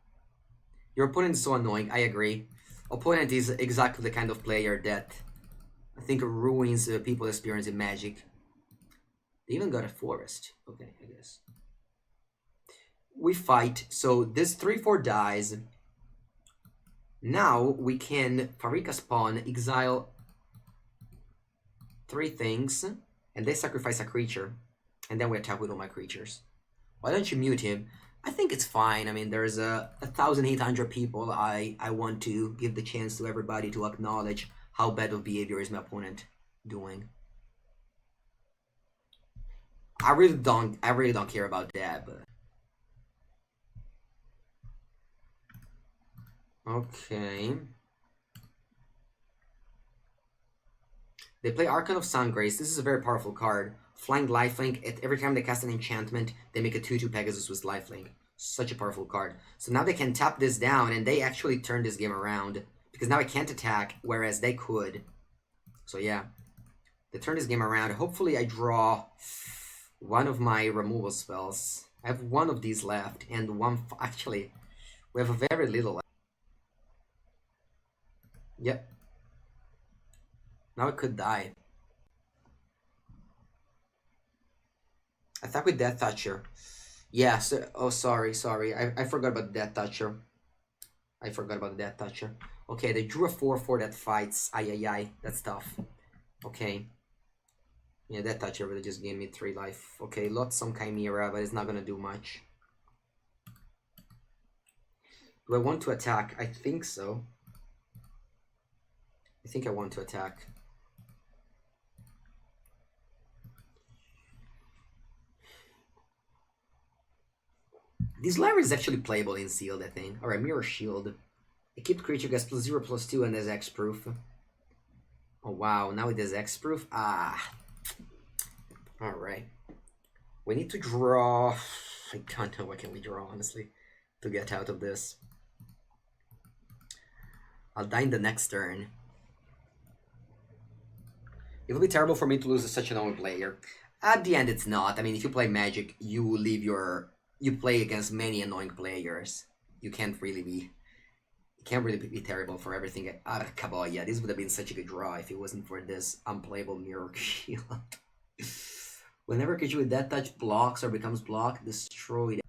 Your opponent is so annoying, I agree. Opponent is exactly the kind of player that I think ruins people's experience in Magic. They even got a forest. Okay, I guess. We fight, so this 3-4 dies. Now we can Farika spawn, exile 3 things, and they sacrifice a creature. And then we attack with all my creatures. Why don't you mute him? I think it's fine. I mean, there's 1,800 people. I want to give the chance to everybody to acknowledge how bad of behavior is my opponent doing. I really don't care about that, but okay. They play Archon of Sungrace. This is a very powerful card. Flying Lifelink. Every time they cast an enchantment, they make a 2/2 Pegasus with Lifelink. Such a powerful card. So now they can tap this down, and they actually turn this game around. Because now I can't attack, whereas they could. So yeah. They turn this game around. Hopefully I draw one of my removal spells. I have one of these left, and one... Actually, we have a very little left. Yep. Now it could die. Attack with Death Toucher. Yeah, so, oh, sorry. I forgot about Death Toucher. I forgot about the Death Toucher. Okay, they drew a 4/4 that fights. Ay. That's tough. Okay. Yeah, Death Toucher really just gave me 3 life. Okay, lost some Chimera, but it's not gonna do much. Do I want to attack? I think so. I think I want to attack. This Larry is actually playable in sealed, I think. Alright, Mirror Shield. Equipped creature gets +0/+2 and there's X-Proof. Oh wow, now it has X-Proof? Ah. Alright. We need to draw... I don't know what can we draw, honestly, to get out of this. I'll die in the next turn. It'll be terrible for me to lose to such an old player. At the end, it's not. I mean, if you play Magic, you leave your... You play against many annoying players. You can't really be... It can't really be terrible for everything. Kaboya, this would have been such a good draw if it wasn't for this unplayable Mirror Shield. Whenever a creature with Death Touch blocks or becomes blocked, destroy it.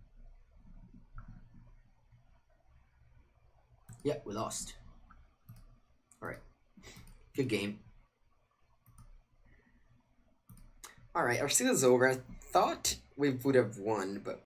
Yeah, we lost. Alright. Good game. Alright, our season's over. I thought we would have won, but